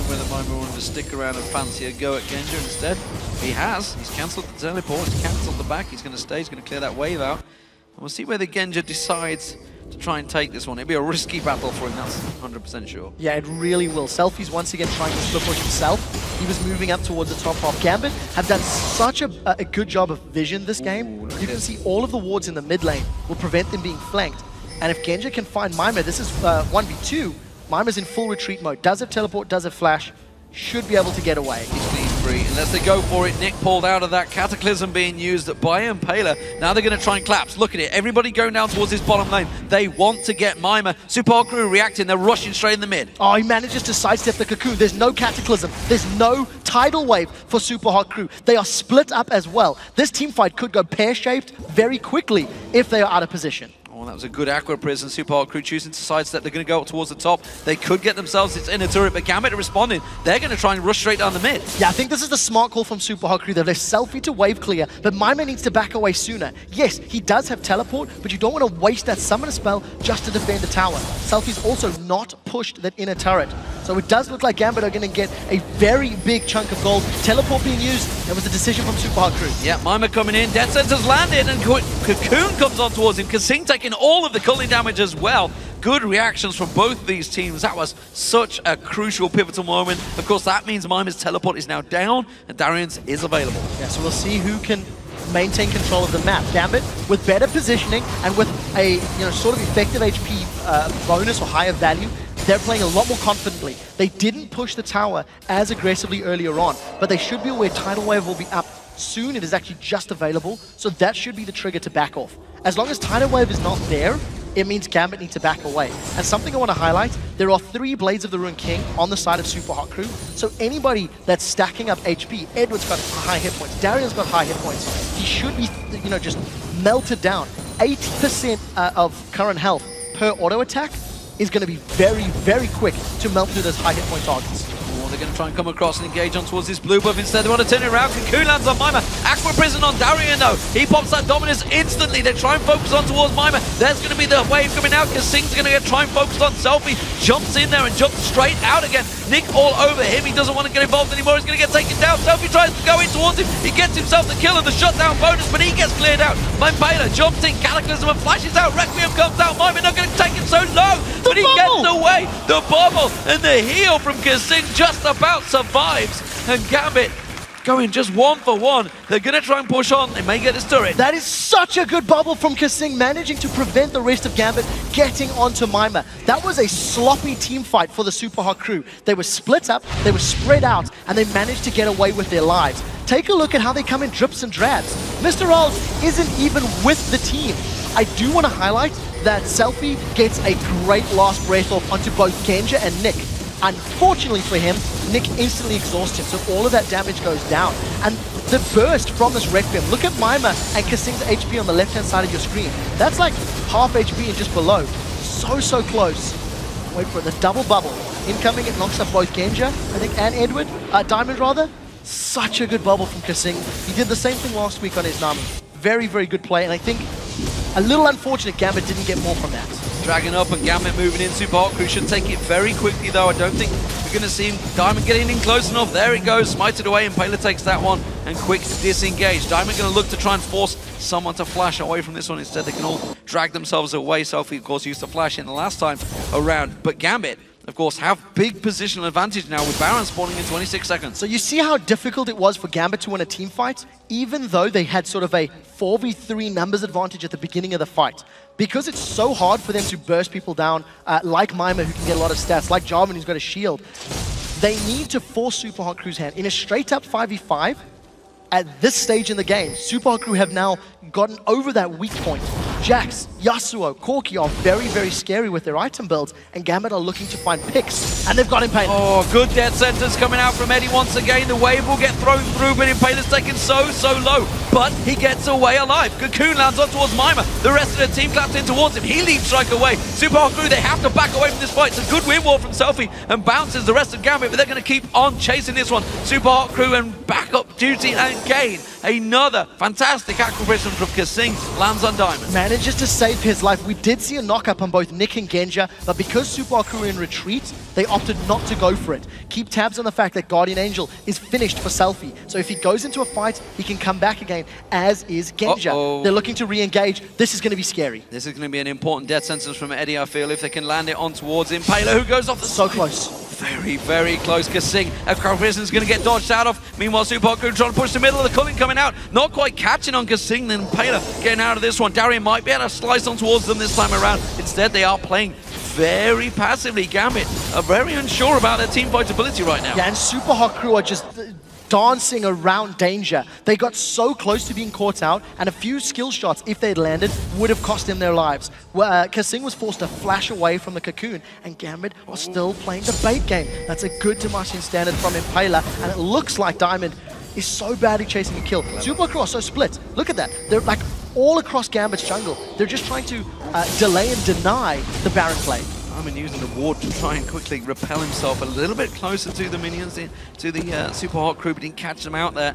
Whether Maima wanted to stick around and fancy a go at Genja instead. He has. He's cancelled the teleport. He's cancelled the back. He's going to stay. He's going to clear that wave out. And we'll see whether Genja decides to try and take this one. It'll be a risky battle for him, that's 100% sure. Yeah, it really will. Selfie's once again trying to split push himself. He was moving up towards the top half. Gambit have done such a good job of vision this game. You can see all of the wards in the mid lane will prevent them being flanked. And if Genja can find Maima, this is 1v2. Maima's in full retreat mode. Does have teleport, does have flash. Should be able to get away. He's clean free. Unless they go for it, Nick pulled out of that. Cataclysm being used by Impaler. Now they're going to try and collapse. Look at it. Everybody going down towards this bottom lane. They want to get Maima. Super Crew reacting. They're rushing straight in the mid. Oh, he manages to sidestep the cocoon. There's no Cataclysm. There's no tidal wave for Super Hot Crew. They are split up as well. This team fight could go pear-shaped very quickly if they are out of position. Oh, that was a good Aqua Prison. Super Hot Crew choosing to sidestep. They're going to go up towards the top. They could get themselves its inner turret, but Gambit are responding. They're going to try and rush straight down the mid. Yeah, I think this is the smart call from Super Hot Crew. They've left Selfie to wave clear, but Maima needs to back away sooner. Yes, he does have teleport, but you don't want to waste that summoner spell just to defend the tower. Selfie's also not pushed that inner turret. So it does look like Gambit are going to get a very big chunk of gold. Teleport being used, that was a decision from Super Hot Crew. Yeah, Maima coming in. Death Sentence's landed, and Cocoon comes on towards him. Kasing taking all of the culling damage as well. Good reactions from both of these teams. That was such a crucial, pivotal moment. Of course, that means Maima's teleport is now down, and Darien's is available. Yeah, so we'll see who can maintain control of the map. Gambit, with better positioning and with a sort of effective HP bonus or higher value, they're playing a lot more confidently. They didn't push the tower as aggressively earlier on, but they should be aware Tidal Wave will be up soon. It is actually just available, so that should be the trigger to back off. As long as Tidal Wave is not there, it means Gambit needs to back away. And something I want to highlight, there are 3 Blades of the Ruined King on the side of Super Hot Crew, so anybody that's stacking up HP, Edward's got high hit points, Darien's got high hit points, he should be, just melted down. 80% of current health per auto attack is going to be very, very quick to melt through those high hit point targets. They're going to try and come across and engage on towards this blue buff. Instead, they want to turn it around. Cocoon lands on Maima. Aqua Prison on Darien, though. He pops that dominance instantly. They try and focus on towards Maima. There's going to be the wave coming out. Kasing's going to try and focus on Selfie. Jumps in there and jumps straight out again. Nick all over him. He doesn't want to get involved anymore. He's going to get taken down. Selfie tries to go in towards him. He gets himself the kill and the shutdown bonus, but he gets cleared out. Impaler jumps in. Cataclysm and flashes out. Requiem comes out. Maima not going to take it so low, but he gets away. The bubble and the heal from Kasing just about survives. And Gambit going just 1 for 1. They're going to try and push on. They may get this turret. That is such a good bubble from Kasing, managing to prevent the rest of Gambit getting onto Maima. That was a sloppy team fight for the Super Hot Crew. They were split up, they were spread out, and they managed to get away with their lives. Take a look at how they come in drips and drabs. Mr. Rolls isn't even with the team. I do want to highlight that Selfie gets a great last breath off onto both Genja and Nick. Unfortunately for him, Nick instantly exhausts him, so all of that damage goes down. And the burst from this Requiem, look at Maima and Kasing's HP on the left-hand side of your screen. That's like half HP and just below. So close. Wait for it, the double bubble. Incoming, it knocks up both Genja, I think, and Edward. Diamond, rather. Such a good bubble from Kasing. He did the same thing last week on his Nami. Very, very good play, and I think a little unfortunate Gambit didn't get more from that. Dragging up and Gambit moving in. Super Hot Crew should take it very quickly though. I don't think we're going to see him. Diamond getting in close enough. There it goes. Smited away and Impaler takes that one and quick to disengage. Diamond going to look to try and force someone to flash away from this one. Instead they can all drag themselves away. Selfie of course used to flash in the last time around. But Gambit of course have big positional advantage now with Baron spawning in 26 seconds. So you see how difficult it was for Gambit to win a team fight, even though they had sort of a 4v3 numbers advantage at the beginning of the fight. Because it's so hard for them to burst people down, like Mima who can get a lot of stats, like Jarvan who's got a shield, they need to force Super Hot Crew's hand. In a straight up 5v5, at this stage in the game, Super Hot Crew have now gotten over that weak point. Jax, Yasuo, Corki are very, very scary with their item builds, and Gambit are looking to find picks, and they've got Impaler. Oh, good death sentence coming out from Eddie once again. The wave will get thrown through, but Impaler's taken so low. But he gets away alive. Cocoon lands on towards Mima. The rest of the team claps in towards him. He leaps strike away. Super Hot Crew, they have to back away from this fight. It's a good win wall from Selfie and bounces the rest of Gambit, but they're going to keep on chasing this one. Super Hot Crew and backup duty and gain. Another fantastic acquisition from Kasing lands on Diamond. Manages to save his life. We did see a knock-up on both Nick and Genja, but because Super Hot Crew are in retreat, they opted not to go for it. Keep tabs on the fact that Guardian Angel is finished for Selfie. So if he goes into a fight, he can come back again, as is Genja. They're looking to re-engage. This is going to be scary. This is going to be an important death sentence from Eddie, I feel, if they can land it on towards Impaler, who goes off the So close. Very, very close. Kasing, a Crown Prison's going to get dodged out of. Meanwhile, Super Hot Crew trying to push the middle of the Culling coming out. Not quite catching on Kasing, then Impaler getting out of this one. Darian might be able to slice on towards them this time around. Instead, they are playing very passively. Gambit are very unsure about their team fight ability right now. Yeah, and Super Hot Crew are just dancing around danger. They got so close to being caught out, and a few skill shots, if they'd landed, would have cost them their lives. Kasing was forced to flash away from the Cocoon, and Gambit are still playing the bait game. That's a good Demacian standard from Impaler, and it looks like Diamond is so badly chasing a kill. Super Hot Crew are so split. Look at that. They're like all across Gambit's jungle. They're just trying to delay and deny the Baron play. Diamond using the ward to try and quickly repel himself a little bit closer to the minions, to the Super Hot Crew, but didn't catch them out there.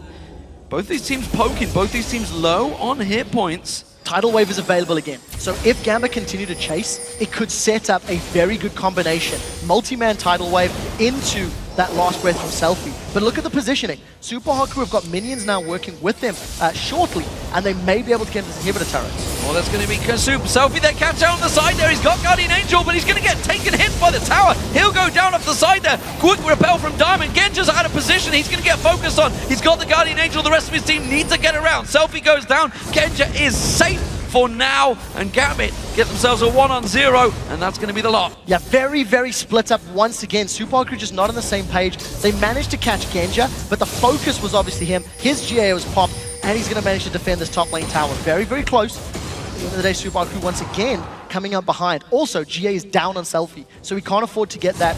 Both these teams poking, both these teams low on hit points. Tidal Wave is available again. So if Gambit continue to chase, it could set up a very good combination. Multi-man Tidal Wave into that last breath from Selfie. But look at the positioning. Super Hot Crew have got minions now working with them shortly, and they may be able to get into the inhibitor turret. Well, that's going to be Kasum. Selfie there, catch out on the side there. He's got Guardian Angel, but he's going to get taken hits by the tower. He'll go down off the side there. Quick repel from Diamond. Genja's out of position. He's going to get focused on. He's got the Guardian Angel. The rest of his team needs to get around. Selfie goes down. Genja is safe for now, and Gambit get themselves a 1-on-0, and that's going to be the lot. Yeah, very, very split up once again. Super Hot Crew just not on the same page. They managed to catch Genja, but the focus was obviously him. His GA was popped, and he's going to manage to defend this top lane tower. Very, very close. At the end of the day, Super Hot Crew once again coming up behind. Also, GA is down on Selfie, so he can't afford to get that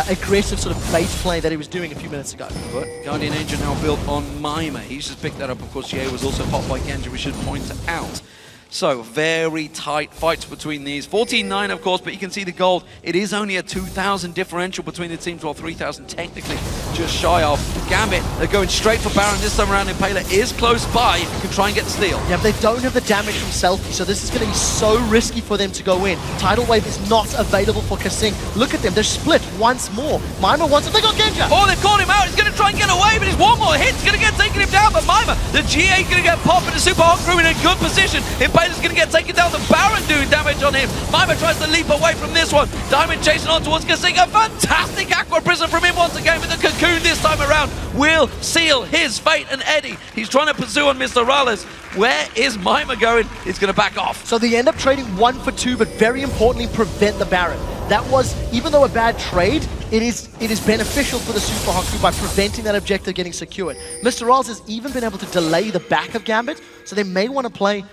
aggressive sort of bait play that he was doing a few minutes ago. But Guardian Angel now built on Mima. He's just picked that up. Of course, GA was also popped by Genja, we should point out. So, very tight fights between these. 14-9, of course, but you can see the gold. It is only a 2,000 differential between the teams, while 3,000 technically just shy of. Gambit, they're going straight for Baron this time around. Impaler is close by. You can try and get the steal. Yeah, but they don't have the damage from Selfie, so this is going to be so risky for them to go in. Tidal Wave is not available for Kasing. Look at them, they're split once more. Mima wants it, they got Genja! Oh, they've caught him out. He's going to try and get away, but he's one more hit. He's going to get taking him down, but Mima, the GA is going to get popped, and the Super Hot Crew in a good position. Impaler's going to get taken down. The Baron doing damage on him. Mima tries to leap away from this one. Diamond chasing on towards Kasing. A fantastic Aqua Prism from him once again, with the Cocoon this time around will seal his fate. And Eddie, he's trying to pursue on Mr. Rallis. Where is Mima going? He's going to back off. So they end up trading 1 for 2, but very importantly, prevent the Baron. That was, even though a bad trade, it is beneficial for the Super Hot Crew by preventing that objective getting secured. Mr. Rallis has even been able to delay the back of Gambit, so they may want to play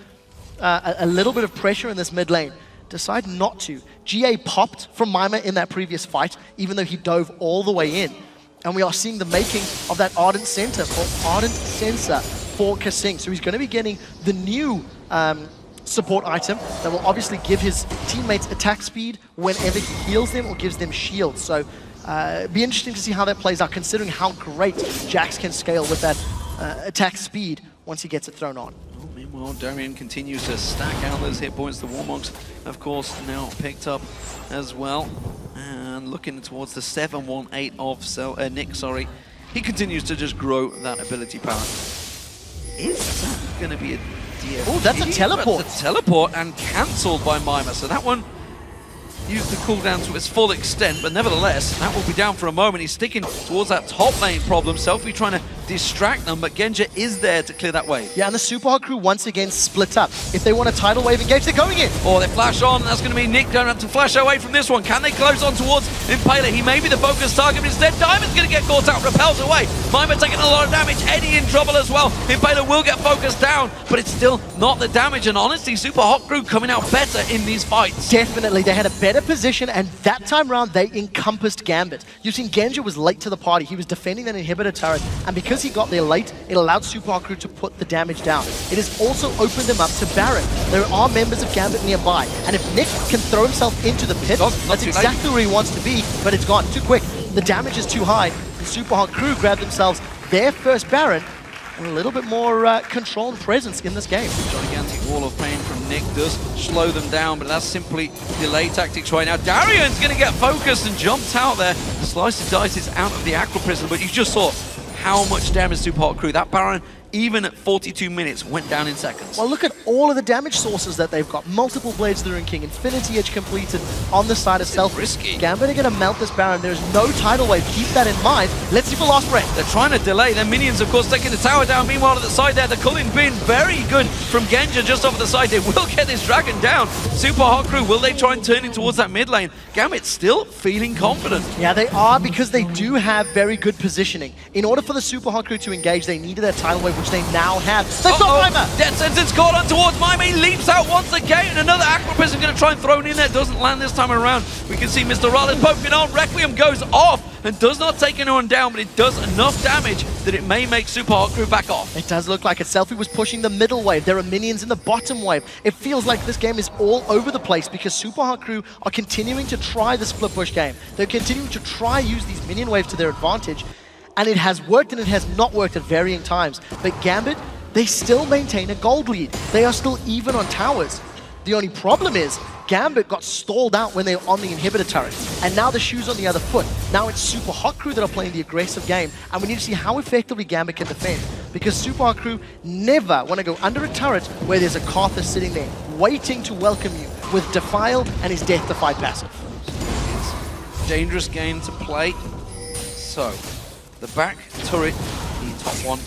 a little bit of pressure in this mid lane. Decide not to. GA popped from Mima in that previous fight, even though he dove all the way in. And we are seeing the making of that Ardent Center for Kasing. So he's going to be getting the new support item that will obviously give his teammates attack speed whenever he heals them or gives them shields. So Be interesting to see how that plays out, considering how great Jax can scale with that attack speed once he gets it thrown on. Well, meanwhile, Darien continues to stack out those hit points. The Warmogs, of course, now picked up as well. And looking towards the 7-1-8 of Nick, sorry. He continues to just grow that ability power. Is that going to be a DFG? Oh, that's a teleport. That's a teleport and cancelled by Mima. So that one used the cooldown to its full extent, but nevertheless, that will be down for a moment. He's sticking towards that top lane problem. Selfie trying to distract them, but Genja is there to clear that wave. Yeah, and the Super Hot crew once again split up. If they want a tidal wave engage, they're going in. Or they flash on, that's going to be Nick going to have to flash away from this one. Can they close on towards Impaler? He may be the focus target, but instead Diamond's going to get caught out, repels away. Mima taking a lot of damage, Eddie in trouble as well. Impaler will get focused down, but it's still not the damage, and honestly, Super Hot crew coming out better in these fights. Definitely, they had a better position, and that time round they encompassed Gambit. You've seen Genja was late to the party. He was defending that inhibitor turret, and because he got there late, it allowed Super Hot crew to put the damage down. It has also opened them up to Baron. There are members of Gambit nearby, and if Nick can throw himself into the pit, that's exactly where he wants to be, but it's gone too quick. The damage is too high. The Super Hot crew grabbed themselves their first Baron, and a little bit more control and presence in this game. Gigantic wall of pain from Nick does slow them down, but that's simply delay tactics right now. Darian's going to get focused and jumped out there. Slice and Dice is out of the Aqua Prism, but you just saw how much damage Super Hot crew. That Baron, even at 42 minutes, went down in seconds. Well, look at all of the damage sources that they've got. Multiple Blades of the Rune King, Infinity Edge completed on the side of Selfie. Risky. Gambit are going to melt this Baron. There's no tidal wave. Keep that in mind. Let's see for last breath. They're trying to delay. Their minions, of course, taking the tower down. Meanwhile, at the side there, the culling being very good from Genja just off the side. They will get this dragon down. Super Hot crew, will they try and turn it towards that mid lane? Gambit still feeling confident. Yeah, they are, because they do have very good positioning. In order for the Super Hot crew to engage, they needed that tidal wave, which they now have. They've got Mima! Death Sentence caught on towards Mima. He leaps out once again. Another Aqua Prism going to try and throw it in there. Doesn't land this time around. We can see Mr. Rollins poking on. Requiem goes off and does not take anyone down, but it does enough damage that it may make Super Hot crew back off. It does look like it. Selfie was pushing the middle wave. There are minions in the bottom wave. It feels like this game is all over the place because Super Hot crew are continuing to try the split push game. They're continuing to try use these minion waves to their advantage, and it has worked and it has not worked at varying times. But Gambit, they still maintain a gold lead. They are still even on towers. The only problem is Gambit got stalled out when they were on the inhibitor turret, and now the shoe's on the other foot. Now it's Super Hot crew that are playing the aggressive game, and we need to see how effectively Gambit can defend, because Super Hot crew never want to go under a turret where there's a Karthus sitting there waiting to welcome you with Defile and his Death Defy passive. It's a dangerous game to play. So the back turret, the top one,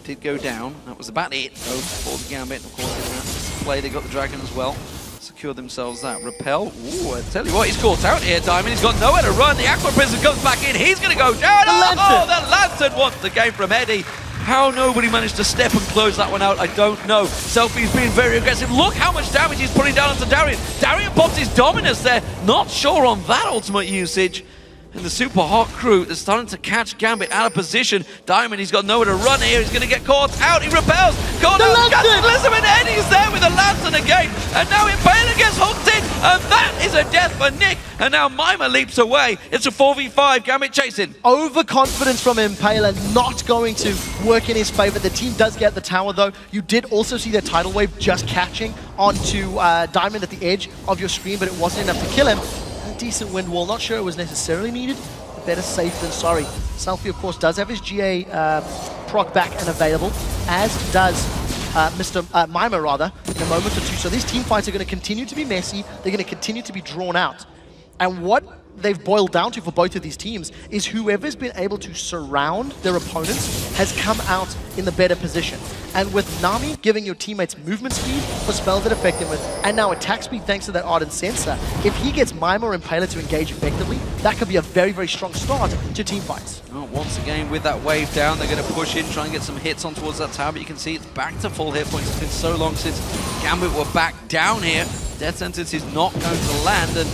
did go down. That was about it, though, for the Gambit. Of course, in that play, they got the dragon as well. Secure themselves that. Repel. Ooh, I tell you what, he's caught out here, Diamond. He's got nowhere to run. The Aqua Prism comes back in. He's going to go down. The Lantern once again from Eddie. How nobody managed to step and close that one out, I don't know. Selfie's being very aggressive. Look how much damage he's putting down onto Darian. Darian pops his Dominus there. Not sure on that ultimate usage. And the Super Hot crew, they're starting to catch Gambit out of position. Diamond, he's got nowhere to run here. He's going to get caught out. He repels. Elizabeth Eddie's there with a Lantern again. And now Impaler gets hooked in. And that is a death for Nick. And now Mima leaps away. It's a 4v5. Gambit chasing. Overconfidence from Impaler not going to work in his favor. The team does get the tower, though. You did also see that tidal wave just catching onto Diamond at the edge of your screen, but it wasn't enough to kill him. Decent wind wall, not sure it was necessarily needed, but better safe than sorry. Selfie, of course, does have his GA proc back and available, as does Mima, rather, in a moment or two. So these team fights are going to continue to be messy, they're going to continue to be drawn out. And what they've boiled down to for both of these teams is whoever's been able to surround their opponents has come out in the better position. And with Nami giving your teammates movement speed for spells that affect him with, and now attack speed thanks to that Ardent Sensor, if he gets Mima or Impaler to engage effectively, that could be a very, very strong start to team fights. Oh, once again, with that wave down, they're going to push in, try and get some hits on towards that tower, but you can see it's back to full hit points. It's been so long since Gambit were back down here. Death Sentence is not going to land, and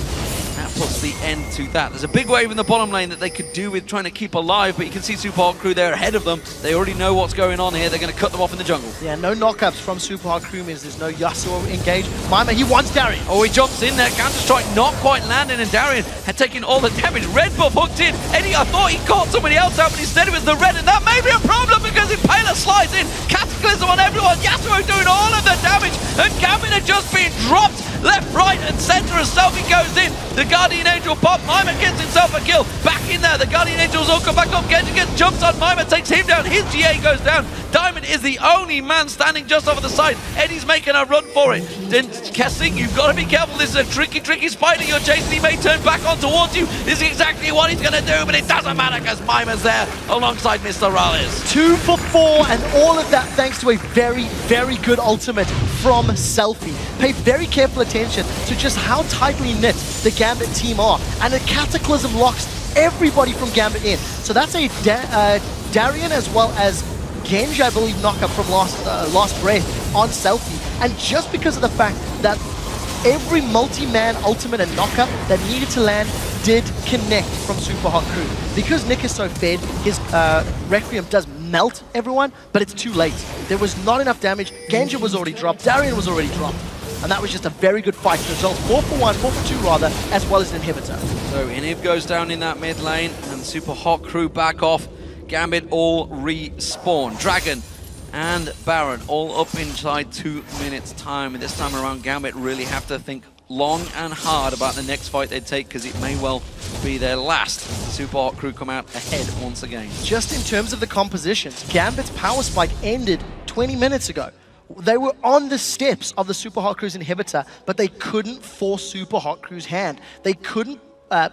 That puts the end to that. There's a big wave in the bottom lane that they could do with trying to keep alive, but you can see Super Hot Crew there ahead of them. They already know what's going on here. They're going to cut them off in the jungle. Yeah, no knockups from Super Hot Crew means there's no Yasuo engaged. Mima, he wants Darien. Oh, he jumps in there. Counter-strike not quite landing, and Darien had taken all the damage. Red buff hooked in. Eddie, I thought he caught somebody else out, but instead it was the red, and that may be a problem because Impaler slides in. Cataclysm on everyone. Yasuo doing all of the damage, and Gambit had just been dropped left, right, and center as Selfie goes in. The Guardian Angel pop. Mima gets himself a kill. Back in there. The Guardian Angels all come back up. Genji gets jumps on Mima, takes him down. His GA goes down. Diamond is the only man standing just off the side. Eddie's making a run for it. Then Kessing, you've got to be careful. This is a tricky spider you're chasing. He may turn back on towards you. This is exactly what he's going to do, but it doesn't matter because Mima's there alongside Mr. Rallis. 2 for 4, and all of that thanks to a very, very good ultimate from Selfie. Pay very careful attention to just how tightly knit the Gambit team are, and the Cataclysm locks everybody from Gambit in. So that's a Darien as well as Genji, I believe, knockup from Last Breath on Selfie. And just because of the fact that every multi-man ultimate and knockup that needed to land did connect from Super Hot Crew. Because Nick is so fed, his Requiem does melt everyone, but it's too late. There was not enough damage. Genji was already dropped. Darien was already dropped. And that was just a very good fight. The result 4 for 1, 4 for 2 rather, as well as an inhibitor. So Inhib goes down in that mid lane, and Super Hot Crew back off. Gambit all respawn. Dragon and Baron all up inside 2 minutes time. And this time around, Gambit really have to think long and hard about the next fight they take, because it may well be their last. Super Hot Crew come out ahead once again. Just in terms of the compositions, Gambit's power spike ended 20 minutes ago. They were on the steps of the Super Hot Crew's inhibitor, but they couldn't force Super Hot Crew's hand. They couldn't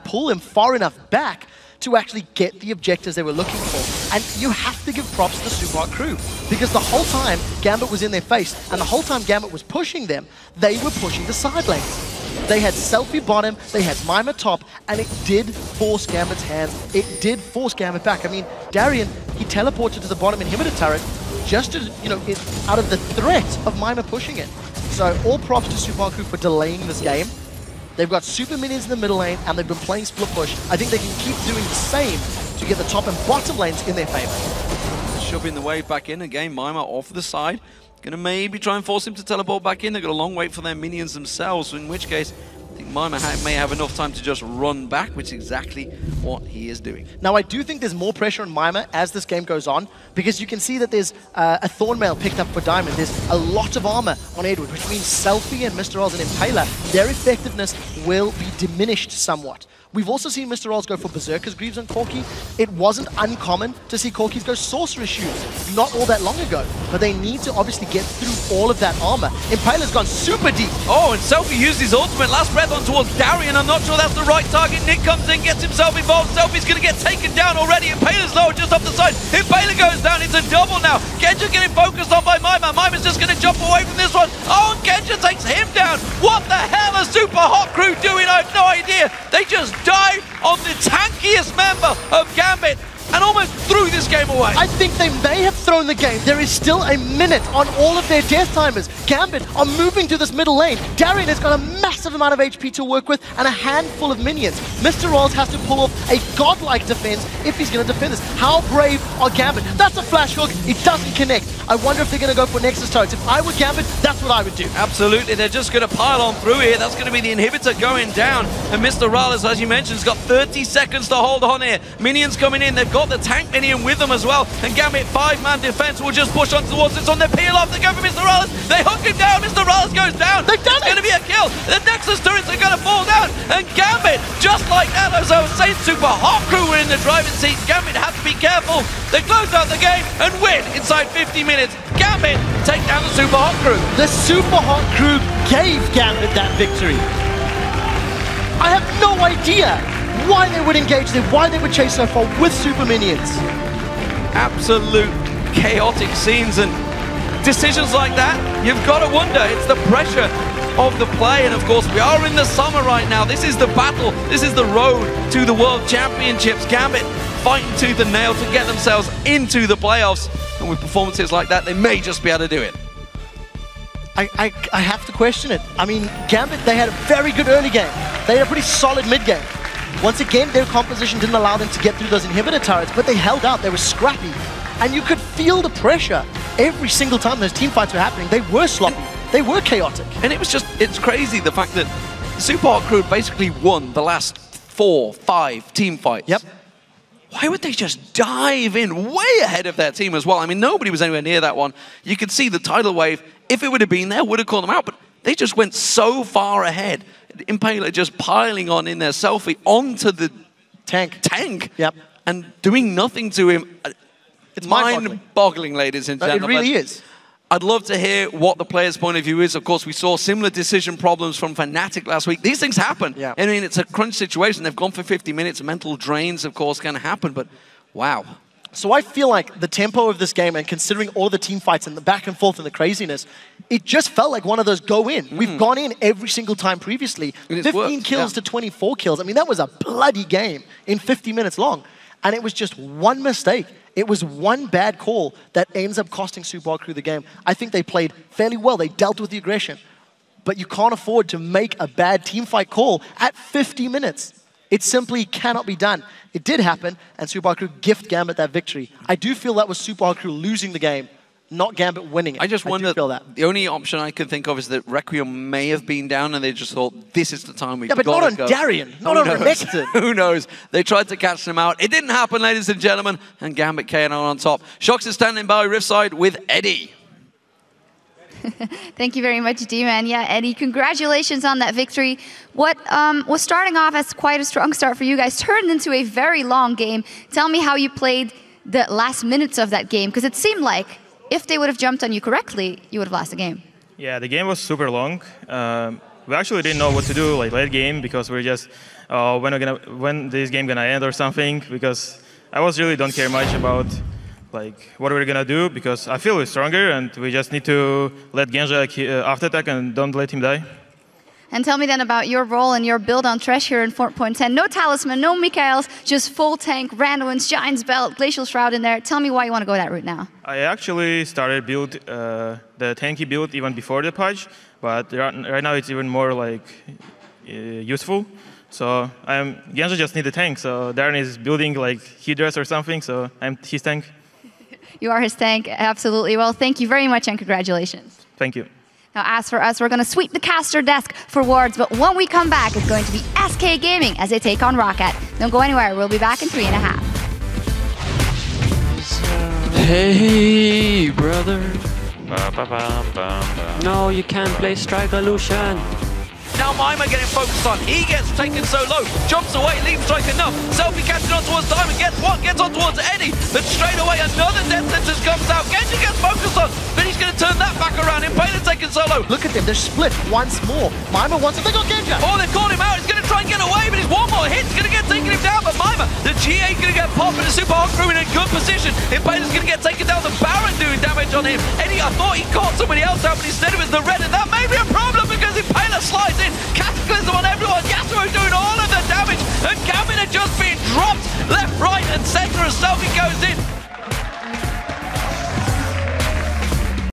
pull him far enough back to actually get the objectives they were looking for. And you have to give props to the Super Hot Crew, because the whole time Gambit was in their face, and the whole time Gambit was pushing them, they were pushing the side lanes. They had Selfie bottom, they had Mima top, and it did force Gambit's hands. It did force Gambit back. I mean, Darien, he teleported to the bottom inhibitor turret just to, out of the threat of Mima pushing it. So all props to Super Hot Crew for delaying this game. They've got super minions in the middle lane, and they've been playing split push. I think they can keep doing the same to get the top and bottom lanes in their favor. Shoving the wave back in again. Mima off the side. Going to maybe try and force him to teleport back in. They've got a long wait for their minions themselves, in which case I think Mima may have enough time to just run back, which is exactly what he is doing. Now, I do think there's more pressure on Mima as this game goes on, because you can see that there's a Thornmail picked up for Diamond. There's a lot of armor on Edward, which means Selfie and Mr. Rolls and Impaler, their effectiveness will be diminished somewhat. We've also seen Mr. Rolls go for Berserker's Greaves on Corki. It wasn't uncommon to see Corkis go Sorcerer's Shoes not all that long ago, but they need to obviously get through all of that armor. Impaler's gone super deep. Oh, and Selfie used his ultimate Last Breath on towards Darien. I'm not sure that's the right target. Nick comes in, gets himself involved. Selfie's going to get taken down already. Impaler's low just off the side. Impaler goes down. It's a double now. Genja getting focused on by Mima. Mima's just going to jump away from this one. Oh, and Genja takes him down. What the hell are Super Hot Crew doing? I have no idea. They just dive on the tankiest member of Gambit and almost threw this game away. I think they may have thrown the game. There is still a minute on all of their death timers. Gambit are moving to this middle lane. Darien has got a massive amount of HP to work with and a handful of minions. Mr. Rolls has to pull off a godlike defense if he's going to defend this. How brave are Gambit? That's a flash hook. It doesn't connect. I wonder if they're going to go for Nexus turrets. If I were Gambit, that's what I would do. Absolutely. They're just going to pile on through here. That's going to be the inhibitor going down. And Mr. Rallis, as you mentioned, has got 30 seconds to hold on here. Minions coming in. They've got the tank minion with them as well. And Gambit 5-man defense will just push on towards this on their peel off. They go for Mr. Rallis. They hook him down. Mr. Rallis goes down. They've done It's going to be a kill. The Nexus turrets are going to fall down. And Gambit, just like that, as I was saying, Super Hot Crew were in the driving seat. Gambit had to be careful. They close out the game and win inside 50 minutes. Gambit take down the Super Hot Crew. The Super Hot Crew gave Gambit that victory. I have no idea why they would engage there, why they would chase so far with super minions. Absolute chaotic scenes and decisions like that, you've got to wonder. It's the pressure of the play, and of course we are in the summer right now. This is the battle, this is the road to the World Championships. Gambit fighting tooth and nail to get themselves into the playoffs, and with performances like that they may just be able to do it. I have to question it. I mean, Gambit, they had a very good early game. They had a pretty solid mid game. Once again, their composition didn't allow them to get through those inhibitor turrets, but they held out. They were scrappy. And you could feel the pressure every single time those team fights were happening. They were sloppy. They were chaotic. And it's crazy, the fact that the Superhot crew basically won the last 4, 5 team fights. Yep. Why would they just dive in way ahead of their team as well? I mean, nobody was anywhere near that one. You could see the tidal wave, if it would have been there, would have called them out, but they just went so far ahead. Impaler just piling on in their selfie onto the tank. Yep. And doing nothing to him. It's mind-boggling, ladies and gentlemen. It really is. I'd love to hear what the player's point of view is. Of course, we saw similar decision problems from Fnatic last week. These things happen. Yeah. I mean, it's a crunch situation. They've gone for 50 minutes. Mental drains, of course, can happen, but wow. So I feel like the tempo of this game, and considering all the team fights and the back and forth and the craziness, it just felt like one of those go in. We've gone in every single time previously. 15 kills to 24 kills. I mean, that was a bloody game in 50 minutes long. And it was just one mistake. It was one bad call that ends up costing Superhot Crew the game. I think they played fairly well. They dealt with the aggression. But you can't afford to make a bad team fight call at 50 minutes. It simply cannot be done. It did happen, and Superhot Crew gift Gambit that victory. I do feel that was Superhot Crew losing the game, not Gambit winning it. I just wonder, feel that. The only option I could think of is that Requiem may have been down and they just thought, this is the time we've got to go. Yeah, but not on Darien, not on Renekton. Who knows? They tried to catch them out. It didn't happen, ladies and gentlemen, and Gambit KO on top. Shox is standing by Riftside with Eddie. Thank you very much, D-Man. Yeah, Eddie, congratulations on that victory. What was starting off as quite a strong start for you guys turned into a very long game. Tell me how you played the last minutes of that game, because it seemed like if they would have jumped on you correctly, you would have lost the game. Yeah, the game was super long. We actually didn't know what to do like late game, because we're just when this game gonna end or something, because I really don't care much about like what we're gonna do, because I feel we're stronger and we just need to let Genja after attack and don't let him die. And tell me then about your role and your build on Thresh here in 4.10. No Talisman, no Mikaels, just full tank, Randuin's, Giant's Belt, Glacial Shroud in there. Tell me why you want to go that route now. I actually started build the tanky build even before the patch, but right now it's even more like useful. So Genja just need a tank, so Darren is building like Hydras or something, so I'm his tank. You are his tank, absolutely. Well, thank you very much and congratulations. Thank you. Now, as for us, we're going to sweep the caster desk for wards, but when we come back, it's going to be SK Gaming as they take on Roccat. Don't go anywhere. We'll be back in 3.5. Hey, brother. No, you can't play Strike Illusion. Now Mima getting focused on. He gets taken so low. Jumps away, leaves Strike enough. Selfie catching on towards Diamond. Gets one, gets on towards Eddie. But straight away another death sentence comes out. Genji gets focused on. But he's going to turn that back around. Impaler taken so low. Look at them. They're split once more. Mima wants to think on Genja. Oh, they've caught him out. He's going to try and get away. But he's one more hit. He's going to get taking him down. But Mima, the GA going to get popped. And the Superhot Crew in a good position. Impaler's going to get taken down. The Baron doing damage on him. Eddie, I thought he caught somebody else out. But instead it was the red. And that may be a problem because Impaler slides in. Cataclysm on everyone. Yasuo doing all of the damage. And Gambit had just been dropped left, right, and center as Selfie goes in.